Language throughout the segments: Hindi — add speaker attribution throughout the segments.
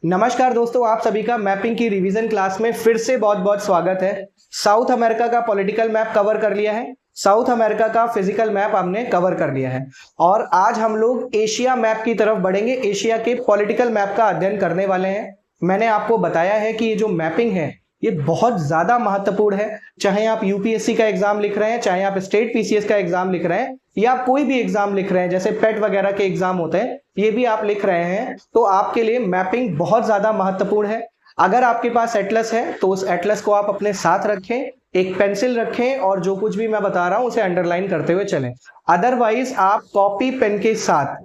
Speaker 1: नमस्कार दोस्तों, आप सभी का मैपिंग की रिवीजन क्लास में फिर से बहुत बहुत स्वागत है। साउथ अमेरिका का पॉलिटिकल मैप कवर कर लिया है, साउथ अमेरिका का फिजिकल मैप हमने कवर कर लिया है और आज हम लोग एशिया मैप की तरफ बढ़ेंगे। एशिया के पॉलिटिकल मैप का अध्ययन करने वाले हैं। मैंने आपको बताया है कि ये जो मैपिंग है ये बहुत ज्यादा महत्वपूर्ण है। चाहे आप यूपीएससी का एग्जाम लिख रहे हैं, चाहे आप स्टेट पीसीएस का एग्जाम लिख रहे हैं या कोई भी एग्जाम लिख रहे हैं, जैसे पेट वगैरह के एग्जाम होते हैं, ये भी आप लिख रहे हैं, तो आपके लिए मैपिंग बहुत ज्यादा महत्वपूर्ण है। अगर आपके पास एटलस है तो उस एटलस को आप अपने साथ रखें, एक पेंसिल रखें और जो कुछ भी मैं बता रहा हूं उसे अंडरलाइन करते हुए चलें। अदरवाइज आप कॉपी पेन के साथ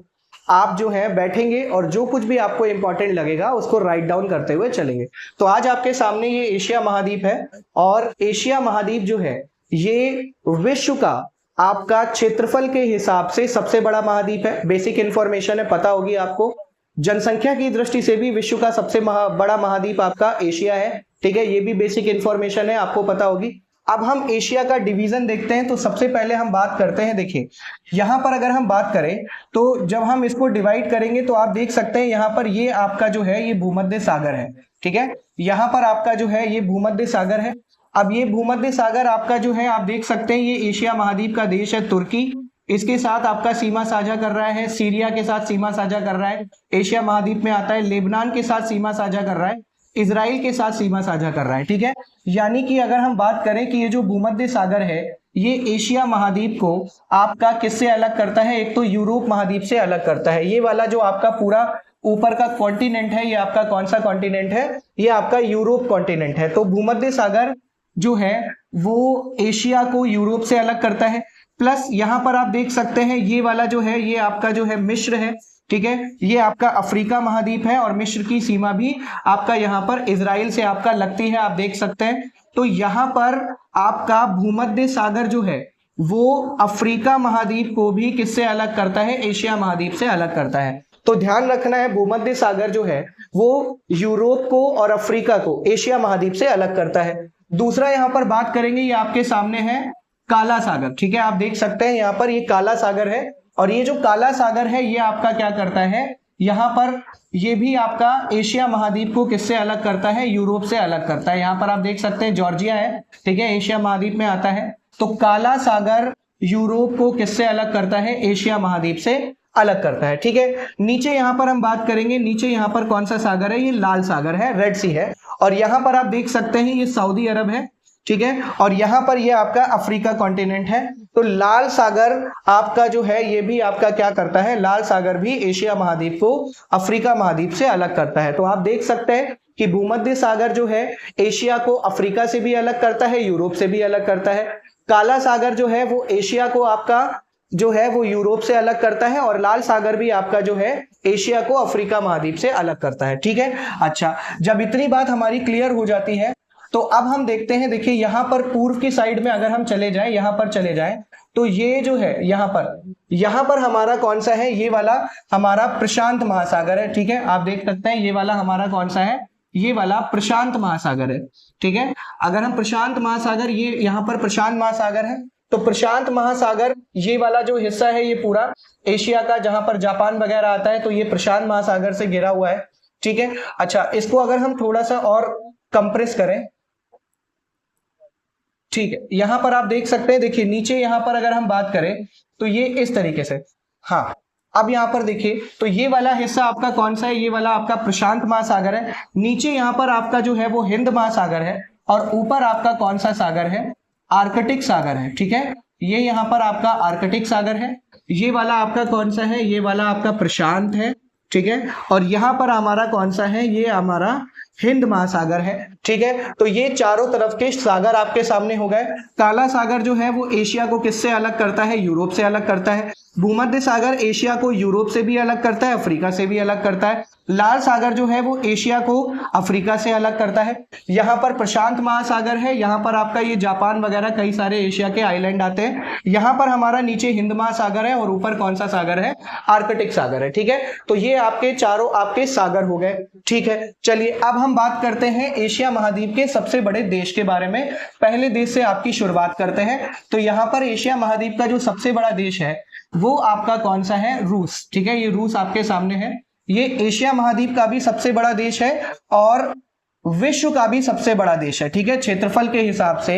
Speaker 1: आप जो है बैठेंगे और जो कुछ भी आपको इंपॉर्टेंट लगेगा उसको राइट डाउन करते हुए चलेंगे। तो आज आपके सामने ये एशिया महाद्वीप है और एशिया महाद्वीप जो है ये विश्व का आपका क्षेत्रफल के हिसाब से सबसे बड़ा महाद्वीप है। बेसिक इंफॉर्मेशन है, पता होगी आपको। जनसंख्या की दृष्टि से भी विश्व का सबसे बड़ा महाद्वीप आपका एशिया है, ठीक है, ये भी बेसिक इंफॉर्मेशन है, आपको पता होगी। अब हम एशिया का डिवीजन देखते हैं। तो सबसे पहले हम बात करते हैं, देखिए यहां पर अगर हम बात करें तो जब हम इसको डिवाइड करेंगे तो आप देख सकते हैं यहां पर ये आपका जो है ये भूमध्य सागर है, ठीक है। यहां पर आपका जो है ये भूमध्य सागर है। अब ये भूमध्य सागर आपका जो है आप देख सकते हैं ये एशिया महाद्वीप का देश है तुर्की, इसके साथ आपका सीमा साझा कर रहा है, सीरिया के साथ सीमा साझा कर रहा है, एशिया महाद्वीप में आता है, लेबनान के साथ सीमा साझा कर रहा है, इजराइल के साथ सीमा साझा कर रहा है, ठीक है। यानी कि अगर हम बात करें कि ये जो भूमध्य सागर है ये एशिया महाद्वीप को आपका किससे अलग करता है, एक तो यूरोप महाद्वीप से अलग करता है। ये वाला जो आपका पूरा ऊपर का कॉन्टिनेंट है ये आपका कौन सा कॉन्टिनेंट है, ये आपका यूरोप कॉन्टिनेंट है। तो भूमध्य सागर जो है वो एशिया को यूरोप से अलग करता है। प्लस यहां पर आप देख सकते हैं ये वाला जो है ये आपका जो है मिस्र है, ठीक है, ये आपका अफ्रीका महाद्वीप है और मिस्र की सीमा भी आपका यहाँ पर इजराइल से आपका लगती है, आप देख सकते हैं। तो यहाँ पर आपका भूमध्य सागर जो है वो अफ्रीका महाद्वीप को भी किससे अलग करता है, एशिया महाद्वीप से अलग करता है। तो ध्यान रखना है भूमध्य सागर जो है वो यूरोप को और अफ्रीका को एशिया महाद्वीप से अलग करता है। दूसरा यहां पर बात करेंगे, ये आपके सामने है काला सागर, ठीक है, आप देख सकते हैं यहां पर ये काला सागर है और ये जो काला सागर है ये आपका क्या करता है, यहां पर ये भी आपका एशिया महाद्वीप को किससे अलग करता है, यूरोप से अलग करता है। यहां पर आप देख सकते हैं जॉर्जिया है, ठीक है, एशिया महाद्वीप में आता है। तो काला सागर यूरोप को किससे अलग करता है, एशिया महाद्वीप से अलग करता है, ठीक है। नीचे यहां पर हम बात करेंगे, नीचे यहां पर कौन सा सागर है, ये लाल सागर है, रेड सी है, और यहां पर आप देख सकते हैं ये सऊदी अरब है, ठीक है, और यहां पर ये आपका अफ्रीका कॉन्टिनेंट है। तो लाल सागर आपका जो है ये भी आपका क्या करता है, लाल सागर भी एशिया महाद्वीप को अफ्रीका महाद्वीप से अलग करता है। तो आप देख सकते हैं कि भूमध्य सागर जो है एशिया को अफ्रीका से भी अलग करता है, यूरोप से भी अलग करता है। काला सागर जो है वो एशिया को आपका जो है वो यूरोप से अलग करता है और लाल सागर भी आपका जो है एशिया को अफ्रीका महाद्वीप से अलग करता है, ठीक है। अच्छा, जब इतनी बात हमारी क्लियर हो जाती है तो अब हम देखते हैं, देखिए यहां पर पूर्व की साइड में अगर हम चले जाएं, यहां पर चले जाएं तो ये जो है यहां पर हमारा कौन सा है, ये वाला हमारा प्रशांत महासागर है, ठीक है, आप देख सकते हैं ये वाला हमारा कौन सा है, ये वाला प्रशांत महासागर है, ठीक है। अगर हम प्रशांत महासागर, ये यहां पर प्रशांत महासागर है, तो प्रशांत महासागर ये वाला जो हिस्सा है ये पूरा एशिया का जहां पर जापान वगैरह आता है तो ये प्रशांत महासागर से घिरा हुआ है, ठीक है। अच्छा, इसको अगर हम थोड़ा सा और कंप्रेस करें, ठीक है, यहां पर आप देख सकते हैं, देखिए नीचे यहां पर अगर हम बात करें तो ये इस तरीके से, हाँ, अब यहां पर देखिए तो ये वाला हिस्सा आपका कौन सा है, ये वाला आपका प्रशांत महासागर है। नीचे यहां पर आपका जो है वो हिंद महासागर है और ऊपर आपका कौन सा सागर है, आर्कटिक सागर है, ठीक है। ये यहां पर आपका आर्कटिक सागर है, ये वाला आपका कौन सा है, ये वाला आपका प्रशांत है, ठीक है, और यहां पर हमारा कौन सा है, ये हमारा हिंद महासागर है, ठीक है। तो ये चारों तरफ के सागर आपके सामने हो गए। काला सागर जो है वो एशिया को किससे अलग करता है, यूरोप से अलग करता है। भूमध्य सागर एशिया को यूरोप से भी अलग करता है, अफ्रीका से भी अलग करता है। लाल सागर जो है वो एशिया को अफ्रीका से अलग करता है। यहाँ पर प्रशांत महासागर है, यहाँ पर आपका ये जापान वगैरह कई सारे एशिया के आइलैंड आते हैं। यहाँ पर हमारा नीचे हिंद महासागर है और ऊपर कौन सा सागर है, आर्कटिक सागर है, ठीक है। तो ये आपके चारों आपके सागर हो गए, ठीक है। चलिए अब हम बात करते हैं एशिया महाद्वीप के सबसे बड़े देश के बारे में। पहले देश से आपकी शुरुआत करते हैं। तो यहाँ पर एशिया महाद्वीप का जो सबसे बड़ा देश है वो आपका कौन सा है, रूस, ठीक है, ये रूस आपके सामने है। ये एशिया महाद्वीप का भी सबसे बड़ा देश है और विश्व का भी सबसे बड़ा देश है। ठीक है, क्षेत्रफल के हिसाब से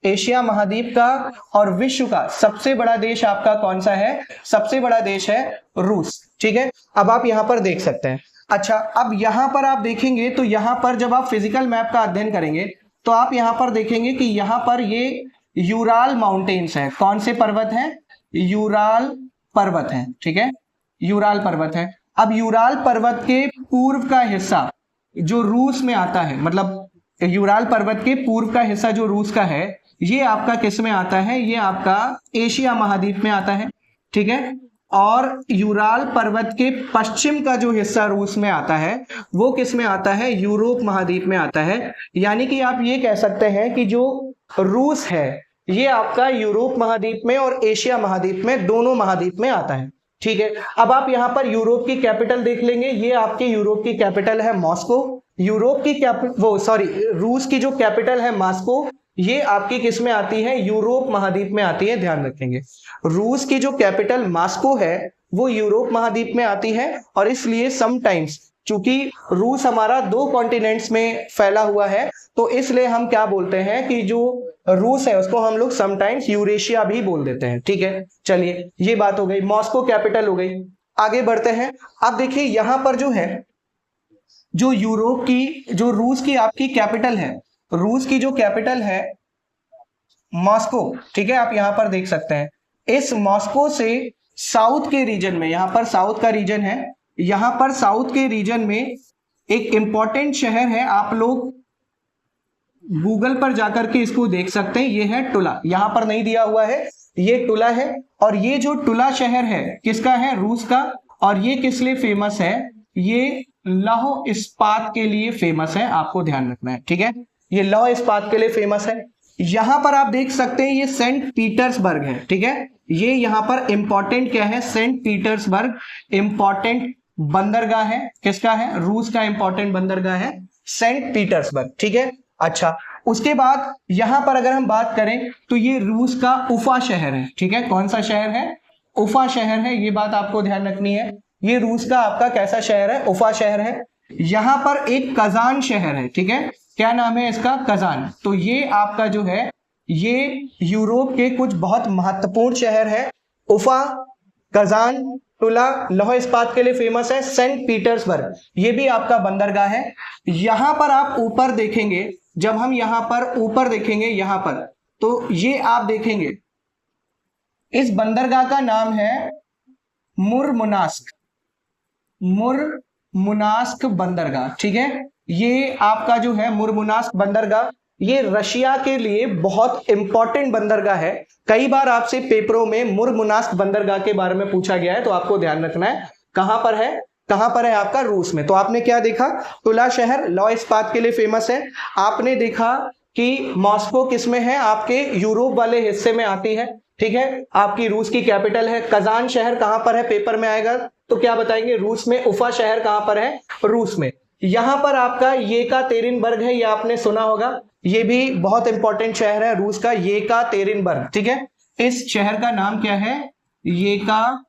Speaker 1: एशिया महाद्वीप का और विश्व का सबसे बड़ा देश आपका कौन सा है? सबसे बड़ा देश है रूस। ठीक है, अब आप यहां पर देख सकते हैं। अच्छा, अब यहां पर आप देखेंगे तो यहां पर जब आप फिजिकल मैप का अध्ययन करेंगे तो आप यहां पर देखेंगे कि यहां पर ये यूराल माउंटेन्स है। कौन से पर्वत हैं? यूराल पर्वत है। ठीक है, यूराल पर्वत है। अब यूराल पर्वत के पूर्व का हिस्सा जो रूस में आता है, मतलब यूराल पर्वत के पूर्व का हिस्सा जो रूस का है, ये आपका किस में आता है? ये आपका एशिया महाद्वीप में आता है। ठीक है, और यूराल पर्वत के पश्चिम का जो हिस्सा रूस में आता है वो किस में आता है? यूरोप महाद्वीप में आता है। यानी कि आप ये कह सकते हैं कि जो रूस है ये आपका यूरोप महाद्वीप में और एशिया महाद्वीप में, दोनों महाद्वीप में आता है। ठीक है, अब आप यहां पर यूरोप की कैपिटल देख लेंगे। ये आपकी यूरोप की कैपिटल है मॉस्को। यूरोप की रूस की जो कैपिटल है मॉस्को, ये आपकी किस में आती है? यूरोप महाद्वीप में आती है। ध्यान रखेंगे, रूस की जो कैपिटल मॉस्को है वो यूरोप महाद्वीप में आती है। और इसलिए समटाइम्स, चूंकि रूस हमारा 2 कॉन्टिनेंट्स में फैला हुआ है, तो इसलिए हम क्या बोलते हैं कि जो रूस है उसको हम लोग समटाइम्स यूरेशिया भी बोल देते हैं। ठीक है, चलिए ये बात हो गई, मॉस्को कैपिटल हो गई। आगे बढ़ते हैं। अब देखिए यहां पर जो है, जो यूरोप की, जो रूस की आपकी कैपिटल है, रूस की जो कैपिटल है मॉस्को। ठीक है, आप यहां पर देख सकते हैं। इस मॉस्को से साउथ के रीजन में, यहां पर साउथ का रीजन है, यहां पर साउथ के रीजन में एक इंपॉर्टेंट शहर है, आप लोग गूगल पर जाकर के इसको देख सकते हैं। ये है टुला, यहां पर नहीं दिया हुआ है, ये टुला है। और ये जो टुला शहर है किसका है? रूस का। और ये किस लिए फेमस है? ये लौह इस्पात के लिए फेमस है, आपको ध्यान रखना है। ठीक है, ये लौह इस्पात के लिए फेमस है। यहां पर आप देख सकते हैं ये सेंट पीटर्सबर्ग है। ठीक है, ये यहां पर इंपॉर्टेंट क्या है? सेंट पीटर्सबर्ग इंपॉर्टेंट बंदरगाह है। किसका है? रूस का इंपॉर्टेंट बंदरगाह है सेंट पीटर्सबर्ग। ठीक है, अच्छा, उसके बाद यहां पर अगर हम बात करें तो ये रूस का उफा शहर है। ठीक है, कौन सा शहर है? उफा शहर है। ये बात आपको ध्यान रखनी है, ये रूस का आपका कैसा शहर है? उफा शहर है। यहां पर एक कजान शहर है। ठीक है, क्या नाम है इसका? कजान। तो ये आपका जो है ये यूरोप के कुछ बहुत महत्वपूर्ण शहर है। उफा, कजान, टुला लौह इस्पात के लिए फेमस है। सेंट पीटर्सबर्ग ये भी आपका बंदरगाह है। यहां पर आप ऊपर देखेंगे, जब हम यहां पर ऊपर देखेंगे यहां पर, तो ये आप देखेंगे इस बंदरगाह का नाम है मुरमुनास्क, मुरमुनास्क बंदरगाह। ठीक है, ये आपका जो है मुरमुनास्क बंदरगाह, ये रशिया के लिए बहुत इंपॉर्टेंट बंदरगाह है। कई बार आपसे पेपरों में मुरमुनास्क बंदरगाह के बारे में पूछा गया है, तो आपको ध्यान रखना है कहां पर है, कहां पर है आपका? रूस में। तो आपने क्या देखा? टुला शहर लौह इस्पात के लिए फेमस है। आपने देखा कि मॉस्को किस में है? आपके यूरोप वाले हिस्से में आती है। ठीक है, आपकी रूस की कैपिटल है। कजान शहर कहां पर है? पेपर में आएगा तो क्या बताएंगे? रूस में। उफा शहर कहां पर है? रूस में। यहां पर आपका येकातेरिनबर्ग है, ये आपने सुना होगा, ये भी बहुत इंपॉर्टेंट शहर है रूस का, येकातेरिनबर्ग। ठीक है, इस शहर का नाम क्या है? येकातेरिनबर्ग।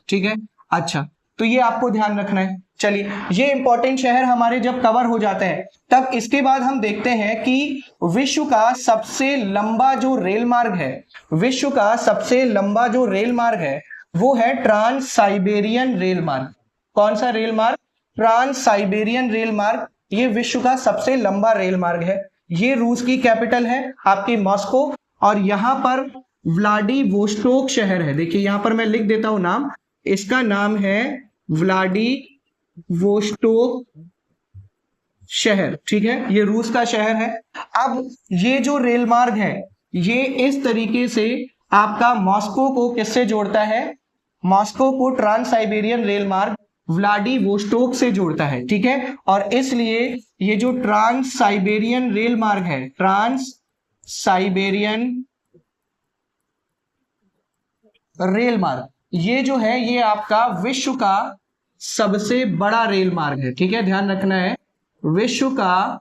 Speaker 1: ठीक है, अच्छा, तो ये आपको ध्यान रखना है। चलिए, ये इंपॉर्टेंट शहर हमारे जब कवर हो जाते हैं तब इसके बाद हम देखते हैं कि विश्व का सबसे लंबा जो रेल मार्ग है, विश्व का सबसे लंबा जो रेल मार्ग है वो है ट्रांस साइबेरियन रेल मार्ग। कौन सा रेल मार्ग? ट्रांस साइबेरियन रेल मार्ग। ये विश्व का सबसे लंबा रेल मार्ग है। ये रूस की कैपिटल है आपकी मॉस्को, और यहां पर व्लादिवोस्टोक शहर है। देखिए यहां पर मैं लिख देता हूं नाम, इसका नाम है व्लादिवोस्टोक शहर। ठीक है, ये रूस का शहर है। अब ये जो रेल मार्ग है ये इस तरीके से आपका मॉस्को को किससे जोड़ता है? मॉस्को को ट्रांस साइबेरियन रेल मार्ग व्लादिवोस्टोक से जोड़ता है। ठीक है, और इसलिए ये जो ट्रांस साइबेरियन रेल मार्ग है, ट्रांस साइबेरियन रेल मार्ग, ये जो है ये आपका विश्व का सबसे बड़ा रेल मार्ग है। ठीक है, ध्यान रखना है, विश्व का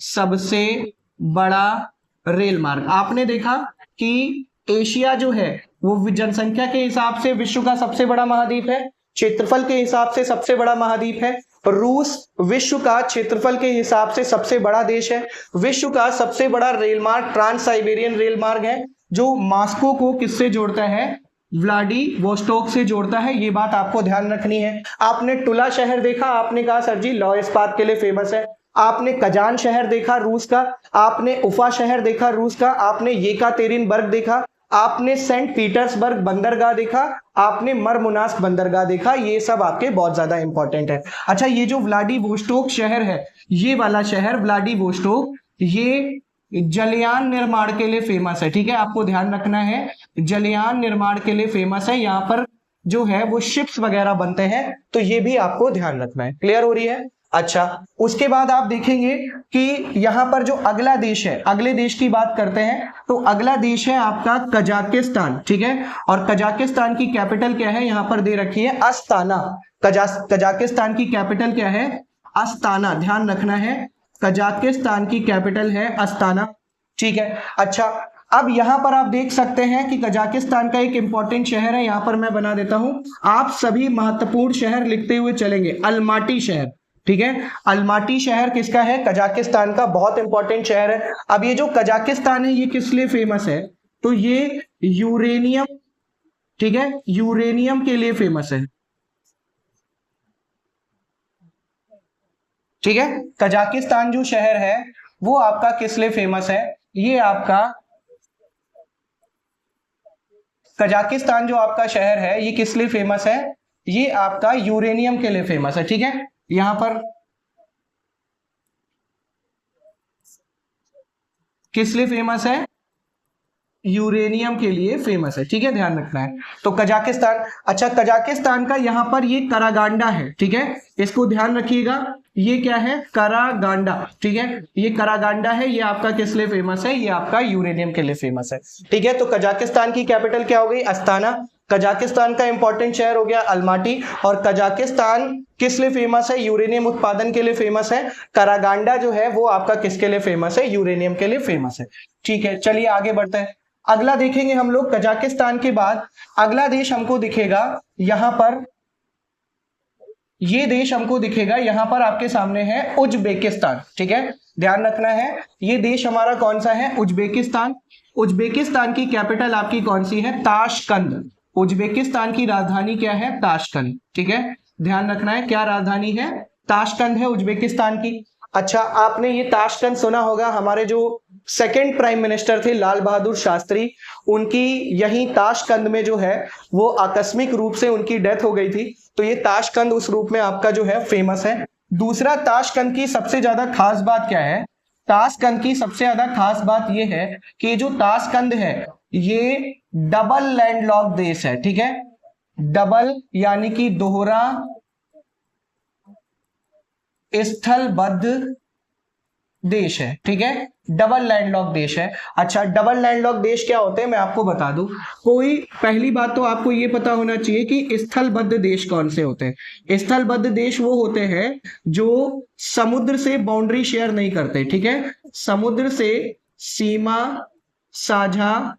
Speaker 1: सबसे बड़ा रेल मार्ग। आपने देखा कि एशिया जो है वो जनसंख्या के हिसाब से विश्व का सबसे बड़ा महाद्वीप है, क्षेत्रफल के हिसाब से सबसे बड़ा महाद्वीप है। रूस विश्व का क्षेत्रफल के हिसाब से सबसे बड़ा देश है। विश्व का सबसे बड़ा रेल मार्ग ट्रांस साइबेरियन रेल मार्ग है, जो मॉस्को को किससे जोड़ता है, व्लादिवोस्टोक से जोड़ता है। ये बात आपको ध्यान रखनी है। आपने टुला शहर देखा, आपने कहा सर जी लौह इस्पात के लिए फेमस है। आपने कजान शहर देखा रूस का, आपने उफा शहर देखा रूस का, आपने येकातेरिनबर्ग देखा, आपने सेंट पीटर्सबर्ग बंदरगाह देखा, आपने मरमुनास्क बंदरगाह देखा। ये सब आपके बहुत ज्यादा इंपॉर्टेंट है। अच्छा, ये जो व्लादिवोस्टोक शहर है, ये वाला शहर व्लादिवोस्टोक, ये जलयान निर्माण के लिए फेमस है। ठीक है, आपको ध्यान रखना है, जलयान निर्माण के लिए फेमस है। यहाँ पर जो है वो शिप्स वगैरह बनते हैं, तो ये भी आपको ध्यान रखना है। क्लियर हो रही है? अच्छा, उसके बाद आप देखेंगे कि यहां पर जो अगला देश है, अगले देश की बात करते हैं, तो अगला देश है आपका कजाकिस्तान। ठीक है, और कजाकिस्तान की कैपिटल क्या है, यहां पर दे रखी है अस्ताना। कजाकिस्तान की कैपिटल क्या है, अस्ताना, ध्यान रखना है। कजाकिस्तान की कैपिटल है अस्ताना। ठीक है, अच्छा, अब यहां पर आप देख सकते हैं कि कजाकिस्तान का एक इंपॉर्टेंट शहर है, यहां पर मैं बना देता हूं। आप सभी महत्वपूर्ण शहर लिखते हुए चलेंगे। अलमाटी शहर, ठीक है, अलमाटी शहर किसका है, कजाकिस्तान का, बहुत इंपॉर्टेंट शहर है। अब ये जो कजाकिस्तान है ये किस लिए फेमस है, तो ये यूरेनियम, ठीक है, यूरेनियम के लिए फेमस है। ठीक है, कजाकिस्तान जो शहर है वो आपका किस लिए फेमस है, ये आपका कजाकिस्तान जो आपका शहर है ये किस लिए फेमस है, ये आपका यूरेनियम के लिए फेमस है। ठीक है, यहां पर किस लिए फेमस है, यूरेनियम के लिए फेमस है। ठीक है, ध्यान रखना है। तो कजाकिस्तान, अच्छा, कजाकिस्तान का यहां पर ये करागांडा है। ठीक है, इसको ध्यान रखिएगा, ये क्या है, करागांडा। ठीक है, ये करागांडा है, ये आपका किस लिए फेमस है, ये आपका यूरेनियम के लिए फेमस है। ठीक है, तो कजाकिस्तान की कैपिटल क्या हो गई, अस्ताना। कजाकिस्तान का इंपॉर्टेंट शहर हो गया अलमाटी। और कजाकिस्तान किस लिए फेमस है, यूरेनियम उत्पादन के लिए फेमस है। करागांडा जो है वो आपका किसके लिए फेमस है, यूरेनियम के लिए फेमस है। ठीक है, चलिए आगे बढ़ते हैं। अगला देखेंगे हम लोग, कजाकिस्तान के बाद अगला देश हमको दिखेगा यहां पर, ये देश हमको दिखेगा यहां पर आपके सामने है उज्बेकिस्तान। ठीक है, ध्यान रखना है, ये देश हमारा कौन सा है, उज्बेकिस्तान। उज्बेकिस्तान की कैपिटल आपकी कौन सी है, ताशकंद। उज्बेकिस्तान की राजधानी क्या है, ताशकंद। ठीक है, ध्यान रखना है, क्या राजधानी है, ताशकंद है उज्बेकिस्तान की। अच्छा, आपने ये ताशकंद सुना होगा, हमारे जो सेकंड प्राइम मिनिस्टर थे लाल बहादुर शास्त्री, उनकी यही ताशकंद में जो है वो आकस्मिक रूप से उनकी डेथ हो गई थी, तो ये ताशकंद उस रूप में आपका जो है फेमस है। दूसरा, ताशकंद की सबसे ज्यादा खास बात क्या है, ताशकंद की सबसे ज्यादा खास बात ये है कि जो ताशकंद है ये डबल लैंडलॉक्ड देश है। ठीक है, डबल यानी कि दोहरा स्थलबद्ध देश है। ठीक है, डबल लैंडलॉक देश है। अच्छा, डबल लैंडलॉक देश क्या होते हैं मैं आपको बता दूं। कोई पहली बात तो आपको ये पता होना चाहिए कि स्थलबद्ध देश कौन से होते हैं। स्थलबद्ध देश वो होते हैं जो समुद्र से बाउंड्री शेयर नहीं करते। ठीक है, समुद्र से सीमा साझा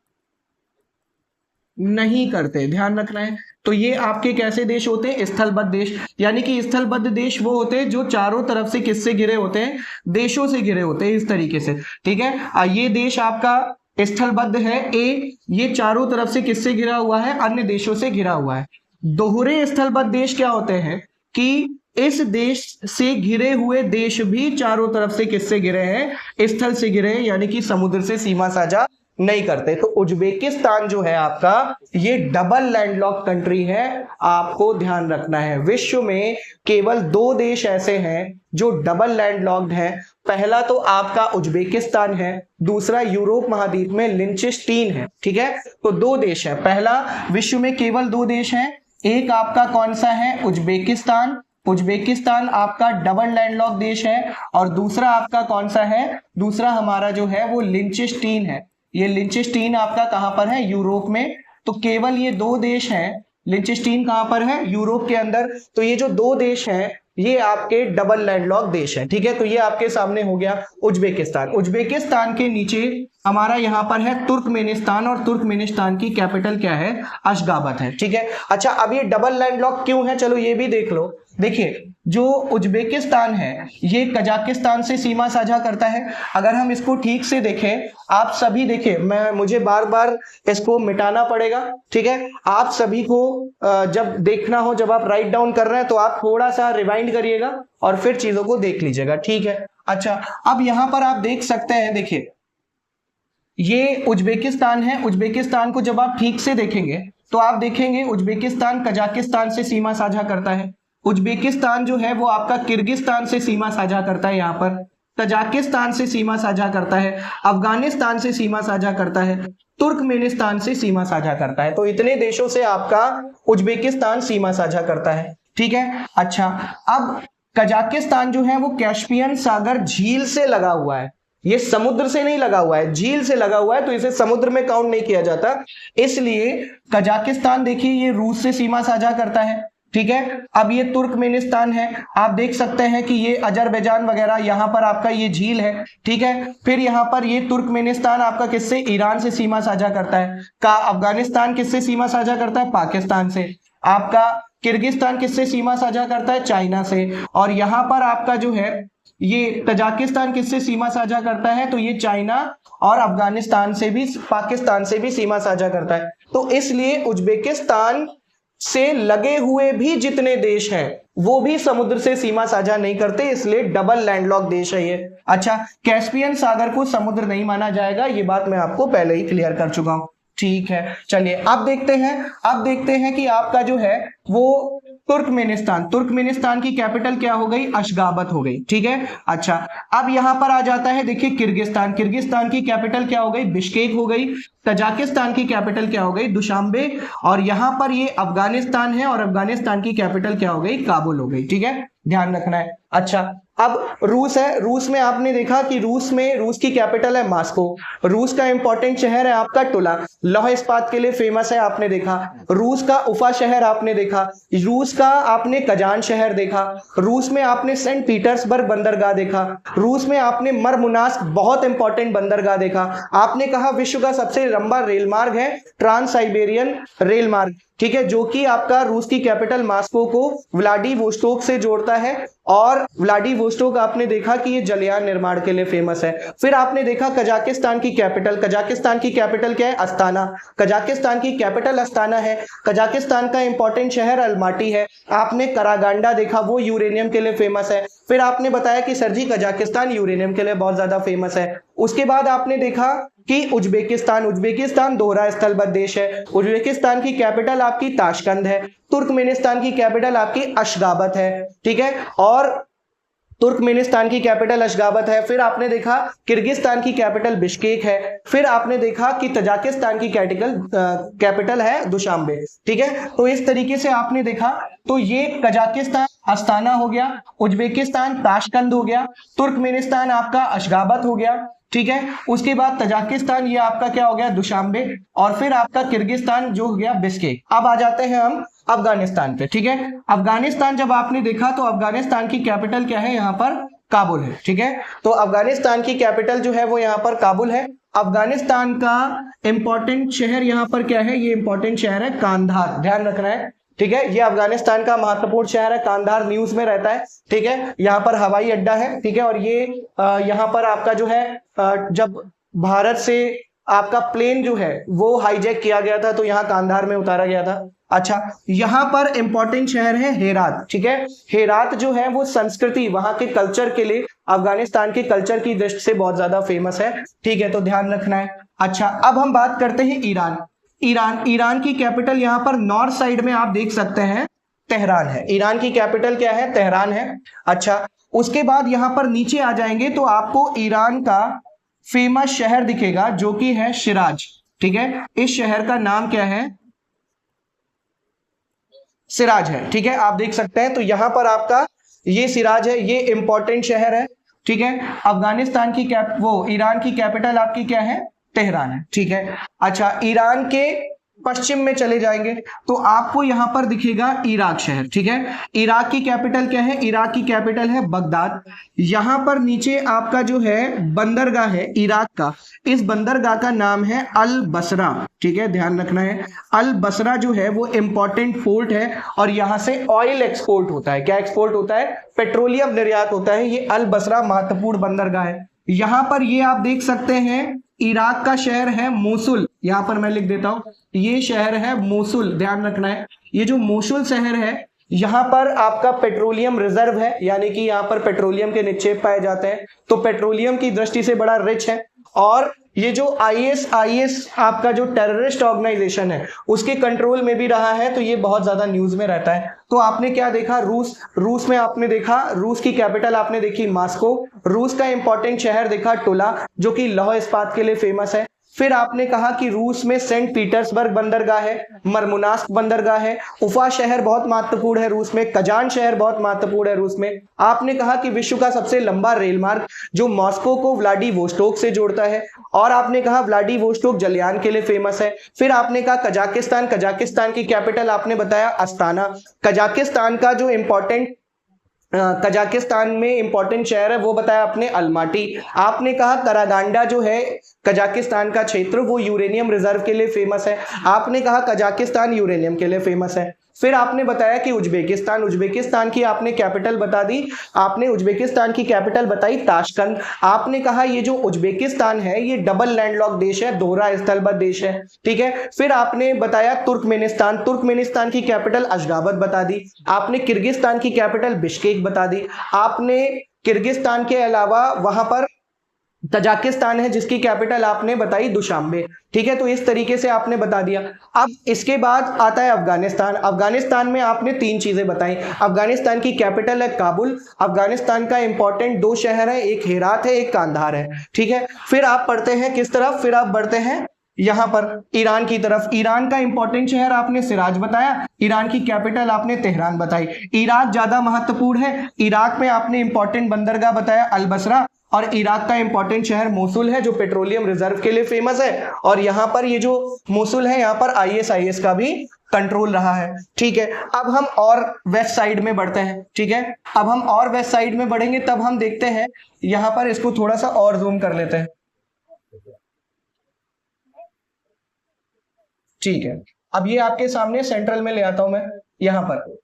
Speaker 1: नहीं करते, ध्यान रखना है। तो ये आपके कैसे देश होते हैं, स्थलबद्ध देश। यानी कि स्थलबद्ध देश वो होते हैं जो चारों तरफ से किससे घिरे होते हैं, देशों से घिरे होते हैं, इस तरीके से। ठीक है, ये देश आपका स्थलबद्ध है ए, ये चारों तरफ से किससे घिरा हुआ है, अन्य देशों से घिरा हुआ है। दोहरे स्थलबद्ध देश क्या होते हैं कि इस देश से घिरे हुए देश भी चारों तरफ से किससे घिरे हैं, स्थल से घिरे हैं, यानी कि समुद्र से सीमा साझा नहीं करते। तो उज्बेकिस्तान जो है आपका ये डबल लैंडलॉक कंट्री है, आपको ध्यान रखना है। विश्व में केवल 2 देश ऐसे हैं जो डबल लैंडलॉक्ड हैं। पहला तो आपका उज्बेकिस्तान है, दूसरा यूरोप महाद्वीप में लिंचेस्टीन है। ठीक है, तो 2 देश है। पहला, विश्व में केवल 2 देश हैं, एक आपका कौन सा है, उज्बेकिस्तान। उज्बेकिस्तान आपका डबल लैंडलॉक देश है। और दूसरा आपका कौन सा है, दूसरा हमारा जो है वो लिंचेस्टीन है। ये लिंचेस्टीन आपका कहां पर है, यूरोप में। तो केवल ये 2 देश हैं। लिंचेस्टीन कहां पर है, यूरोप के अंदर। तो ये जो 2 देश हैं ये आपके डबल लैंडलॉक देश है, ठीक है। तो ये आपके सामने हो गया उज्बेकिस्तान। उज्बेकिस्तान के नीचे हमारा यहाँ पर है तुर्कमेनिस्तान, और तुर्कमेनिस्तान की कैपिटल क्या है, अशगाबत है, ठीक है। अच्छा, अब ये डबल लैंडलॉक क्यों है, चलो ये भी देख लो। देखिए, जो उज्बेकिस्तान है ये कजाकिस्तान से सीमा साझा करता है। अगर हम इसको ठीक से देखें, आप सभी देखें, मुझे बार बार इसको मिटाना पड़ेगा, ठीक है। आप सभी को जब देखना हो, जब आप राइट डाउन कर रहे हैं, तो आप थोड़ा सा रिवाइंड करिएगा और फिर चीजों को देख लीजिएगा, ठीक है। अच्छा, अब यहां पर आप देख सकते हैं, देखिए ये उज्बेकिस्तान है। उज्बेकिस्तान को जब आप ठीक से देखेंगे तो आप देखेंगे उज्बेकिस्तान कजाकिस्तान से सीमा साझा करता है। उज्बेकिस्तान जो है वो आपका किर्गिस्तान से सीमा साझा करता है, यहाँ पर तजाकिस्तान से सीमा साझा करता है, अफगानिस्तान से सीमा साझा करता है, तुर्कमेनिस्तान से सीमा साझा करता है। तो इतने देशों से आपका उज्बेकिस्तान सीमा साझा करता है, ठीक है। अच्छा, अब कजाकिस्तान जो है वो कैस्पियन सागर झील से लगा हुआ है, ये समुद्र से नहीं लगा हुआ है, झील से लगा हुआ है, तो इसे समुद्र में काउंट नहीं किया जाता। इसलिए कजाकिस्तान देखिए ये रूस से सीमा साझा करता है, ठीक है। अब ये तुर्कमेनिस्तान है, आप देख सकते हैं कि ये अजरबैजान वगैरह, यहां पर आपका ये झील है, ठीक है। फिर यहां पर ये तुर्कमेनिस्तान आपका किससे, ईरान से सीमा साझा करता है। का अफगानिस्तान किससे सीमा साझा करता है, पाकिस्तान से। आपका किर्गिस्तान किससे सीमा साझा करता है, चाइना से। और यहां पर आपका जो है ये तजाकिस्तान किससे सीमा साझा करता है, तो ये चाइना और अफगानिस्तान से भी, पाकिस्तान से भी सीमा साझा करता है। तो इसलिए उज्बेकिस्तान से लगे हुए भी जितने देश हैं वो भी समुद्र से सीमा साझा नहीं करते, इसलिए डबल लैंडलॉक देश है ये। अच्छा, कैस्पियन सागर को समुद्र नहीं माना जाएगा, ये बात मैं आपको पहले ही क्लियर कर चुका हूं, ठीक है। चलिए अब देखते हैं कि आपका जो है वो तुर्कमेनिस्तान की कैपिटल क्या हो गई, अशगाबत हो गई, ठीक है। अच्छा, अब यहां पर आ जाता है, देखिए किर्गिस्तान की कैपिटल क्या हो गई, बिश्केक हो गई। तजाकिस्तान की कैपिटल क्या हो गई, दुशांबे। और यहां पर ये अफगानिस्तान है, और अफगानिस्तान की कैपिटल क्या हो गई, काबुल हो गई, ठीक है, ध्यान रखना है। अच्छा, अब रूस है, रूस में आपने देखा कि रूस की कैपिटल है मॉस्को। रूस का इंपॉर्टेंट शहर है आपका टुला, लौह इस्पात के लिए फेमस है, आपने देखा। रूस का उफा शहर आपने देखा, रूस का आपने कजान शहर देखा, रूस में आपने सेंट पीटर्सबर्ग बंदरगाह देखा, रूस में आपने मरमुनास्क बहुत इंपॉर्टेंट बंदरगाह देखा। आपने कहा विश्व का सबसे लंबा रेल मार्ग है ट्रांस साइबेरियन रेल मार्ग, ठीक है, जो कि आपका रूस की कैपिटल मॉस्को को व्लादिवोस्तोक से जोड़ता है। और व्लादिवोस्तोक आपने देखा कि ये जलयान निर्माण के लिए फेमस है। फिर आपने देखा कजाकिस्तान की कैपिटल क्या है, अस्ताना। कजाकिस्तान की कैपिटल अस्ताना है। कजाकिस्तान का इंपॉर्टेंट शहर अलमाटी है। आपने करागांडा देखा, वो यूरेनियम के लिए फेमस है। फिर आपने बताया कि सर जी कजाकिस्तान यूरेनियम के लिए बहुत ज्यादा फेमस है। उसके बाद आपने देखा कि उज्बेकिस्तान दोहरा स्थलबद्ध देश है। उज्बेकिस्तान की कैपिटल आपकी ताशकंद है। तुर्कमेनिस्तान की कैपिटल आपकी अशगाबत है, ठीक है, और तुर्कमेनिस्तान की कैपिटल अशगाबत है। फिर आपने देखा किर्गिस्तान की कैपिटल बिश्केक है। फिर आपने देखा कि तजाकिस्तान की कैपिटल है दुशांबे, ठीक है। तो इस तरीके से आपने देखा, तो ये कजाकिस्तान अस्ताना हो गया, उज्बेकिस्तान ताशकंद हो गया, तुर्कमेनिस्तान आपका अशगाबत हो गया, ठीक है। उसके बाद तजाकिस्तान ये आपका क्या हो गया, दुशांबे, और फिर आपका किर्गिस्तान जो हो गया बिश्केक। अब आ जाते हैं हम अफगानिस्तान पे, ठीक है। अफगानिस्तान जब आपने देखा तो अफगानिस्तान की कैपिटल क्या है, यहाँ पर काबुल है, ठीक है। तो अफगानिस्तान की कैपिटल जो है वो यहाँ पर काबुल है। अफगानिस्तान का इंपॉर्टेंट शहर यहाँ पर क्या है, ये इंपॉर्टेंट शहर है कांधार, ध्यान रखना है, ठीक है। ये अफगानिस्तान का महत्वपूर्ण शहर है, कांधार न्यूज में रहता है, ठीक है। यहाँ पर हवाई अड्डा है, ठीक है। और ये यहाँ पर आपका जो है जब भारत से आपका प्लेन जो है वो हाईजैक किया गया था तो यहाँ कांधार में उतारा गया था। अच्छा, यहाँ पर इंपॉर्टेंट शहर है हेरात, ठीक है। हेरात जो है वो संस्कृति, वहां के कल्चर के लिए, अफगानिस्तान के कल्चर की दृष्टि से बहुत ज्यादा फेमस है, ठीक है, तो ध्यान रखना है। अच्छा, अब हम बात करते हैं ईरान की कैपिटल यहाँ पर नॉर्थ साइड में आप देख सकते हैं तेहरान है। ईरान की कैपिटल क्या है, तेहरान है। अच्छा, उसके बाद यहाँ पर नीचे आ जाएंगे तो आपको ईरान का फेमस शहर दिखेगा जो कि है शिराज, ठीक है। इस शहर का नाम क्या है, सिराज है, ठीक है, आप देख सकते हैं। तो यहां पर आपका ये सिराज है, ये इंपॉर्टेंट शहर है, ठीक है। अफगानिस्तान की ईरान की कैपिटल आपकी क्या है, तेहरान है, ठीक है। अच्छा, ईरान के पश्चिम में चले जाएंगे तो आपको यहां पर दिखेगा इराक शहर, ठीक है। इराक की कैपिटल क्या है? इराक की कैपिटल है बगदाद। यहां पर नीचे आपका जो है बंदरगाह है इराक का, इस बंदरगाह का नाम है अल बसरा, ठीक है, ध्यान रखना है। अल बसरा जो है वो इंपॉर्टेंट पोर्ट है और यहां से ऑयल एक्सपोर्ट होता है। क्या एक्सपोर्ट होता है? पेट्रोलियम निर्यात होता है। ये अल बसरा महत्वपूर्ण बंदरगाह है। यहां पर ये आप देख सकते हैं इराक का शहर है मोसुल, यहां पर मैं लिख देता हूं, ये शहर है मोसुल, ध्यान रखना है। ये जो मोसुल शहर है यहां पर आपका पेट्रोलियम रिजर्व है, यानी कि यहां पर पेट्रोलियम के निक्षेप पाए जाते हैं, तो पेट्रोलियम की दृष्टि से बड़ा रिच है। और ये जो आईएस आपका जो टेररिस्ट ऑर्गेनाइजेशन है उसके कंट्रोल में भी रहा है, तो ये बहुत ज्यादा न्यूज में रहता है। तो आपने क्या देखा? रूस में आपने देखा, रूस की कैपिटल आपने देखी मॉस्को, रूस का इंपॉर्टेंट शहर देखा टुला जो कि लौह इस्पात के लिए फेमस है। फिर आपने कहा कि रूस में सेंट पीटर्सबर्ग बंदरगाह है, मरमुनास्क बंदरगाह है, उफा शहर बहुत महत्वपूर्ण है रूस में, कजान शहर बहुत महत्वपूर्ण है रूस में। आपने कहा कि विश्व का सबसे लंबा रेल मार्ग जो मॉस्को को व्लादिवोस्टोक से जोड़ता है, और आपने कहा व्लादिवोस्टोक जलयान के लिए फेमस है। फिर आपने कहा कजाकिस्तान, कजाकिस्तान की कैपिटल आपने बताया अस्ताना। कजाकिस्तान का जो इंपॉर्टेंट कजाकिस्तान में इंपॉर्टेंट शहर है वो बताया आपने अलमाटी। आपने कहा करागांडा जो है कजाकिस्तान का क्षेत्र वो यूरेनियम रिजर्व के लिए फेमस है। आपने कहा कजाकिस्तान यूरेनियम के लिए फेमस है। फिर आपने बताया कि उज्बेकिस्तान, उज्बेकिस्तान की आपने कैपिटल बता दी, आपने उज्बेकिस्तान की कैपिटल बताई ताशकंद। आपने कहा ये जो उज्बेकिस्तान है ये डबल लैंडलॉक देश है, दोहरा स्थलबद्ध देश है, ठीक है। फिर आपने बताया तुर्कमेनिस्तान, तुर्कमेनिस्तान की कैपिटल अशगाबत बता दी। आपने किर्गिस्तान की कैपिटल बिश्केक बता दी। आपने किर्गिस्तान के अलावा वहां पर तजाकिस्तान है जिसकी कैपिटल आपने बताई दुशांबे, ठीक है। तो इस तरीके से आपने बता दिया। अब इसके बाद आता है अफगानिस्तान। अफगानिस्तान में आपने 3 चीजें बताई। अफगानिस्तान की कैपिटल है काबुल, अफगानिस्तान का इंपॉर्टेंट 2 शहर है, एक हेरात है, एक कांधार है, ठीक है। फिर आप पढ़ते हैं किस तरफ? फिर आप बढ़ते हैं यहां पर ईरान की तरफ। ईरान का इंपॉर्टेंट शहर आपने सिराज बताया, ईरान की कैपिटल आपने तेहरान बताई। इराक ज्यादा महत्वपूर्ण है, इराक में आपने इंपॉर्टेंट बंदरगाह बताया अल बसरा, और इराक का इंपॉर्टेंट शहर मोसुल है जो पेट्रोलियम रिजर्व के लिए फेमस है। और यहां पर ये जो मोसुल है यहां पर आईएसआईएस का भी कंट्रोल रहा है, ठीक है। अब हम और वेस्ट साइड में बढ़ते हैं, ठीक है। अब हम और वेस्ट साइड में बढ़ेंगे तब हम देखते हैं यहां पर, इसको थोड़ा सा और जूम कर लेते हैं, ठीक है। अब ये आपके सामने सेंट्रल में ले आता हूं मैं यहां पर,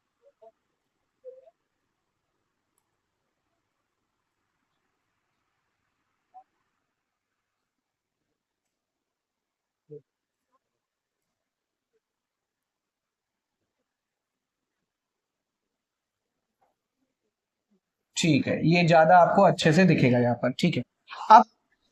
Speaker 1: ठीक है। ये ज्यादा आपको अच्छे से दिखेगा यहाँ पर, ठीक है। अब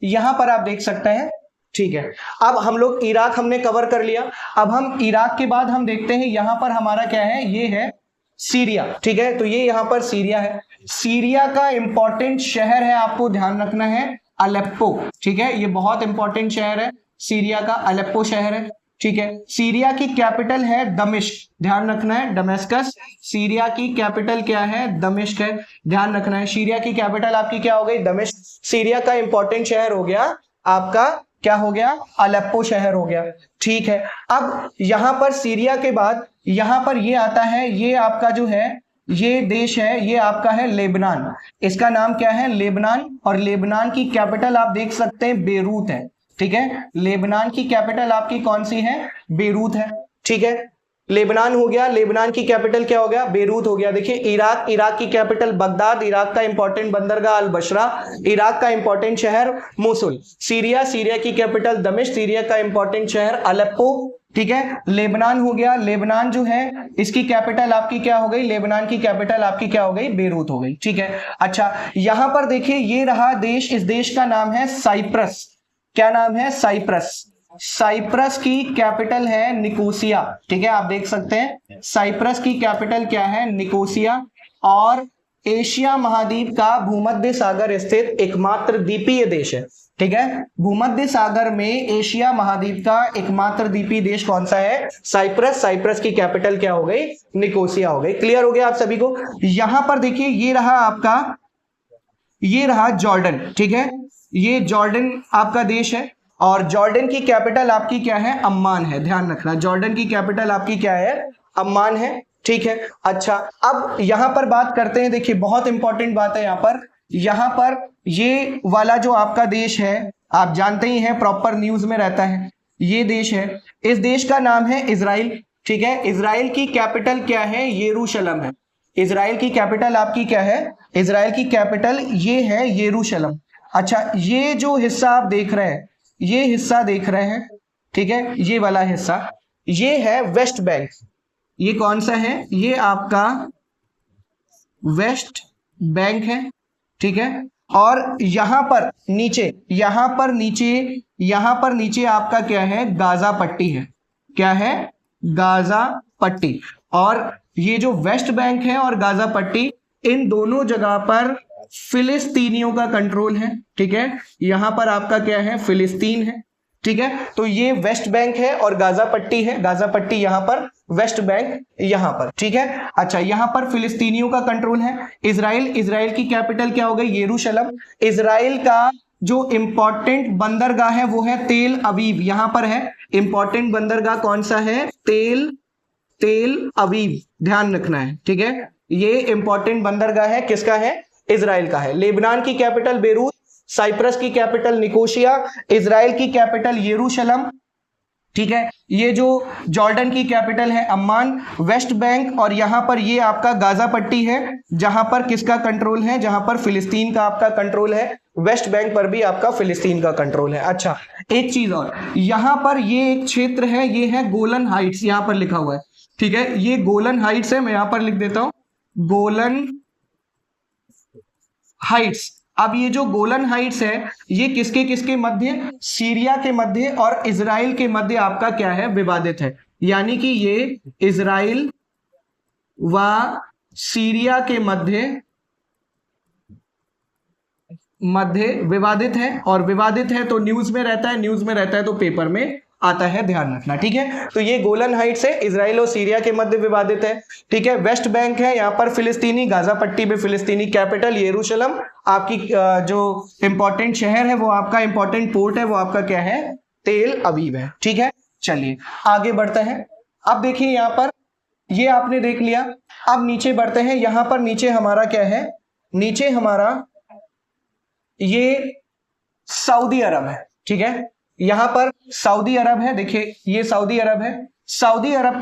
Speaker 1: यहां पर आप देख सकते हैं, ठीक है। अब हम लोग इराक हमने कवर कर लिया। अब हम इराक के बाद हम देखते हैं यहां पर हमारा क्या है, ये है सीरिया, ठीक है। तो ये यहां पर सीरिया है। सीरिया का इंपॉर्टेंट शहर है, आपको ध्यान रखना है, अलेप्पो, ठीक है। ये बहुत इंपॉर्टेंट शहर है सीरिया का, अलेप्पो शहर है, ठीक है। सीरिया की कैपिटल है दमिश्क, ध्यान रखना है, दमिश्कस। सीरिया की कैपिटल क्या है? दमिश्क है, ध्यान रखना है। सीरिया की कैपिटल आपकी क्या हो गई? दमिश्क। सीरिया का इंपॉर्टेंट शहर हो गया आपका, क्या हो गया? अलेप्पो शहर हो गया, ठीक है। अब यहां पर सीरिया के बाद यहां पर ये आता है, ये आपका जो है ये देश है, ये आपका है लेबनान। इसका नाम क्या है? लेबनान। और लेबनान की कैपिटल आप देख सकते हैं बेरूत है, ठीक है। लेबनान की कैपिटल आपकी कौन सी है? बेरूत है, ठीक है। लेबनान हो गया, लेबनान की कैपिटल क्या हो गया? बेरूत हो गया। देखिए इराक, इराक की कैपिटल बगदाद, इराक का इंपॉर्टेंट बंदरगाह अल बशरा, इराक का इंपॉर्टेंट शहर मोसुल। सीरिया, सीरिया की कैपिटल दमिश्क, सीरिया का इंपॉर्टेंट शहर अलेप्पो, ठीक है। लेबनान हो गया, लेबनान जो है इसकी कैपिटल आपकी क्या हो गई? लेबनान की कैपिटल आपकी क्या हो गई? बेरूत हो गई, ठीक है। अच्छा यहां पर देखिए ये रहा देश, इस देश का नाम है साइप्रस। क्या नाम है? साइप्रस। साइप्रस की कैपिटल है निकोसिया, ठीक है। आप देख सकते हैं साइप्रस की कैपिटल क्या है? निकोसिया। और एशिया महाद्वीप का भूमध्य सागर स्थित एकमात्र द्वीपीय देश है, ठीक है। भूमध्य सागर में एशिया महाद्वीप का एकमात्र द्वीपीय देश कौन सा है? साइप्रस। साइप्रस की कैपिटल क्या हो गई? निकोसिया हो गई। क्लियर हो गया आप सभी को? यहां पर देखिए ये रहा आपका, ये रहा जॉर्डन, ठीक है। ये जॉर्डन आपका देश है। और जॉर्डन की कैपिटल आपकी क्या है, अम्मान है, ध्यान रखना, जॉर्डन की कैपिटल आपकी क्या है, अम्मान है, ठीक है। अच्छा, अब यहां पर बात करते हैं, देखिए बहुत इंपॉर्टेंट बात है यहां पर ये वाला जो आपका देश है, आप जानते ही हैं, प्रॉपर न्यूज में रहता है, ये देश है, इस देश का नाम है इजराइल, ठीक है। इजराइल की कैपिटल क्या है, यरूशलेम है। इजराइल की कैपिटल आपकी क्या है, इजराइल की कैपिटल ये है यरूशलेम। अच्छा, ये जो हिस्सा आप देख रहे हैं, ये हिस्सा देख रहे हैं, ठीक है, ये वाला हिस्सा, ये है वेस्ट बैंक। ये कौन सा है, ये आपका वेस्ट बैंक है, ठीक है। और यहां पर नीचे आपका क्या है, गाजा पट्टी है, क्या है, गाजा पट्टी। और ये जो वेस्ट बैंक है और गाजा पट्टी, इन दोनों जगह पर फिलिस्तीनियों का कंट्रोल है, ठीक है। यहां पर आपका क्या है, फिलिस्तीन है, ठीक है। तो ये वेस्ट बैंक है और गाजा पट्टी है, गाजा पट्टी यहां पर, वेस्ट बैंक यहां पर, ठीक है। अच्छा, यहां पर फिलिस्तीनियों का कंट्रोल है। इजराइल की कैपिटल क्या हो गई, यरूशलेम। इजराइल का जो इंपॉर्टेंट बंदरगाह है वो है तेल अवीव, यहां पर है इंपॉर्टेंट बंदरगाह, कौन सा है, तेल अवीव, ध्यान रखना है, ठीक है। ये इंपॉर्टेंट बंदरगाह है, किसका है, इजराइल का है। लेबनान की कैपिटल बेरूत, साइप्रस की कैपिटल निकोशिया, इजराइल की कैपिटल यरूशलेम, ठीक है। ये जो जॉर्डन की कैपिटल है अम्मान, वेस्ट बैंक, और यहां पर ये आपका गाजा पट्टी है, जहां पर किसका कंट्रोल है, जहां पर फिलिस्तीन का आपका कंट्रोल है। वेस्ट बैंक पर भी आपका फिलिस्तीन का कंट्रोल है। अच्छा, एक चीज और, यहां पर ये एक क्षेत्र है, ये है गोलन हाइट्स, यहां पर लिखा हुआ है, ठीक है, ये गोलन हाइट्स है, मैं यहां पर लिख देता हूं गोलन हाइट्स। अब ये जो गोलन हाइट्स है, ये किसके किसके मध्य, सीरिया के मध्य और इजराइल के मध्य आपका क्या है, विवादित है। यानी कि ये इजराइल व सीरिया के मध्य विवादित है, और विवादित है तो न्यूज में रहता है, न्यूज में रहता है तो पेपर में आता है, ध्यान रखना, ठीक है। तो ये गोलन हाइट्स है, इजराइल और सीरिया के मध्य विवादित है, ठीक है। वेस्ट बैंक है, यहां पर फिलिस्तीनी, गाजा पट्टी में फिलिस्तीनी, कैपिटल यरूशलेम, आपकी जो इंपॉर्टेंट शहर है वो आपका, इंपॉर्टेंट पोर्ट है वो आपका क्या है, तेल अवीव है, ठीक है। चलिए आगे बढ़ते हैं। अब देखिए यहां पर, ये आपने देख लिया, अब नीचे बढ़ते हैं। यहां पर नीचे हमारा क्या है, नीचे हमारा ये सऊदी अरब है, ठीक है। यहां पर सऊदी अरब है, देखिए ये सऊदी अरब है। सऊदी अरब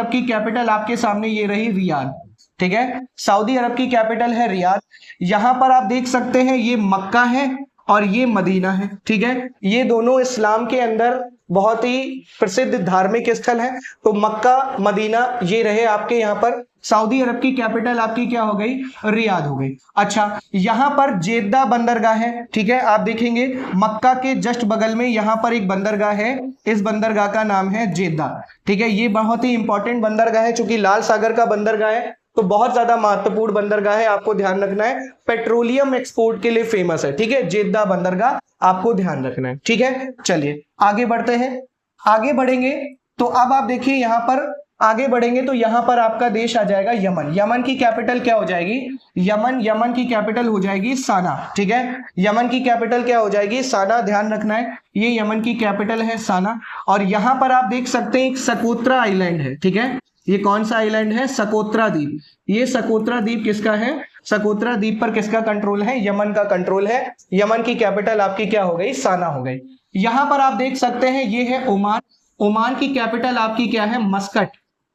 Speaker 1: की कैपिटल आपके सामने ये रही, रियाद, ठीक है। सऊदी अरब की कैपिटल है रियाद। यहां पर आप देख सकते हैं ये मक्का है और ये मदीना है, ठीक है। ये दोनों इस्लाम के अंदर बहुत ही प्रसिद्ध धार्मिक स्थल है। तो मक्का मदीना ये रहे आपके यहाँ पर। सऊदी अरब की कैपिटल आपकी क्या हो गई, रियाद हो गई। अच्छा, यहां पर जेद्दा बंदरगाह है, ठीक है। आप देखेंगे मक्का के जस्ट बगल में यहां पर एक बंदरगाह है, इस बंदरगाह का नाम है जेद्दा, ठीक है। ये बहुत ही इंपॉर्टेंट बंदरगाह है, चूंकि लाल सागर का बंदरगाह है तो बहुत ज्यादा महत्वपूर्ण बंदरगाह है, आपको ध्यान रखना है। पेट्रोलियम एक्सपोर्ट के लिए फेमस है, ठीक है, जेद्दा बंदरगाह, आपको ध्यान रखना है, ठीक है। चलिए आगे बढ़ते हैं। आगे बढ़ेंगे तो अब आप देखिए यहां पर, आगे बढ़ेंगे तो यहां पर आपका देश आ जाएगा यमन। यमन की कैपिटल क्या हो जाएगी, यमन की कैपिटल हो जाएगी साना, ठीक है। यमन की कैपिटल क्या हो जाएगी, साना, ध्यान रखना है, ये यमन की कैपिटल है साना। और यहां पर आप देख सकते हैं एक सकोत्रा आइलैंड है, ठीक है। ये कौन सा आइलैंड है, सकोत्रा द्वीप। ये सकोत्रा द्वीप किसका है, सकोत्रा द्वीप पर किसका कंट्रोल है, यमन का कंट्रोल है। यमन की कैपिटल आपकी क्या हो गई, साना हो गई। यहां पर आप देख सकते हैं ये है ओमान। ओमान की कैपिटल आपकी क्या है, मस्कट,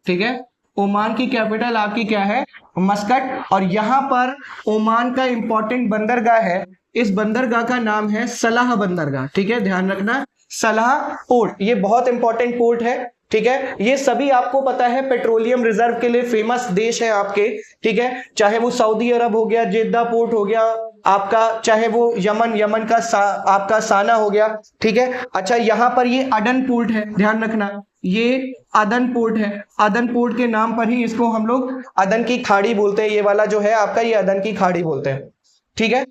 Speaker 1: ठीक है। ओमान की कैपिटल आपकी क्या है, मस्कट। और यहां पर ओमान का इंपॉर्टेंट बंदरगाह है, इस बंदरगाह का नाम है सलाह बंदरगाह, ठीक है, ध्यान रखना, सलाह पोर्ट, ये बहुत इंपॉर्टेंट पोर्ट है, ठीक है। ये सभी आपको पता है पेट्रोलियम रिजर्व के लिए फेमस देश है आपके, ठीक है। चाहे वो सऊदी अरब हो गया, जेद्दा पोर्ट हो गया आपका, चाहे वो यमन का आपका साना हो गया, ठीक है। अच्छा, यहां पर ये अदन पोर्ट है, ध्यान रखना, ये अदन पोर्ट है। अदन पोर्ट के नाम पर ही इसको हम लोग अदन की खाड़ी बोलते हैं। ये वाला जो है आपका, ये अदन की खाड़ी बोलते हैं, ठीक है।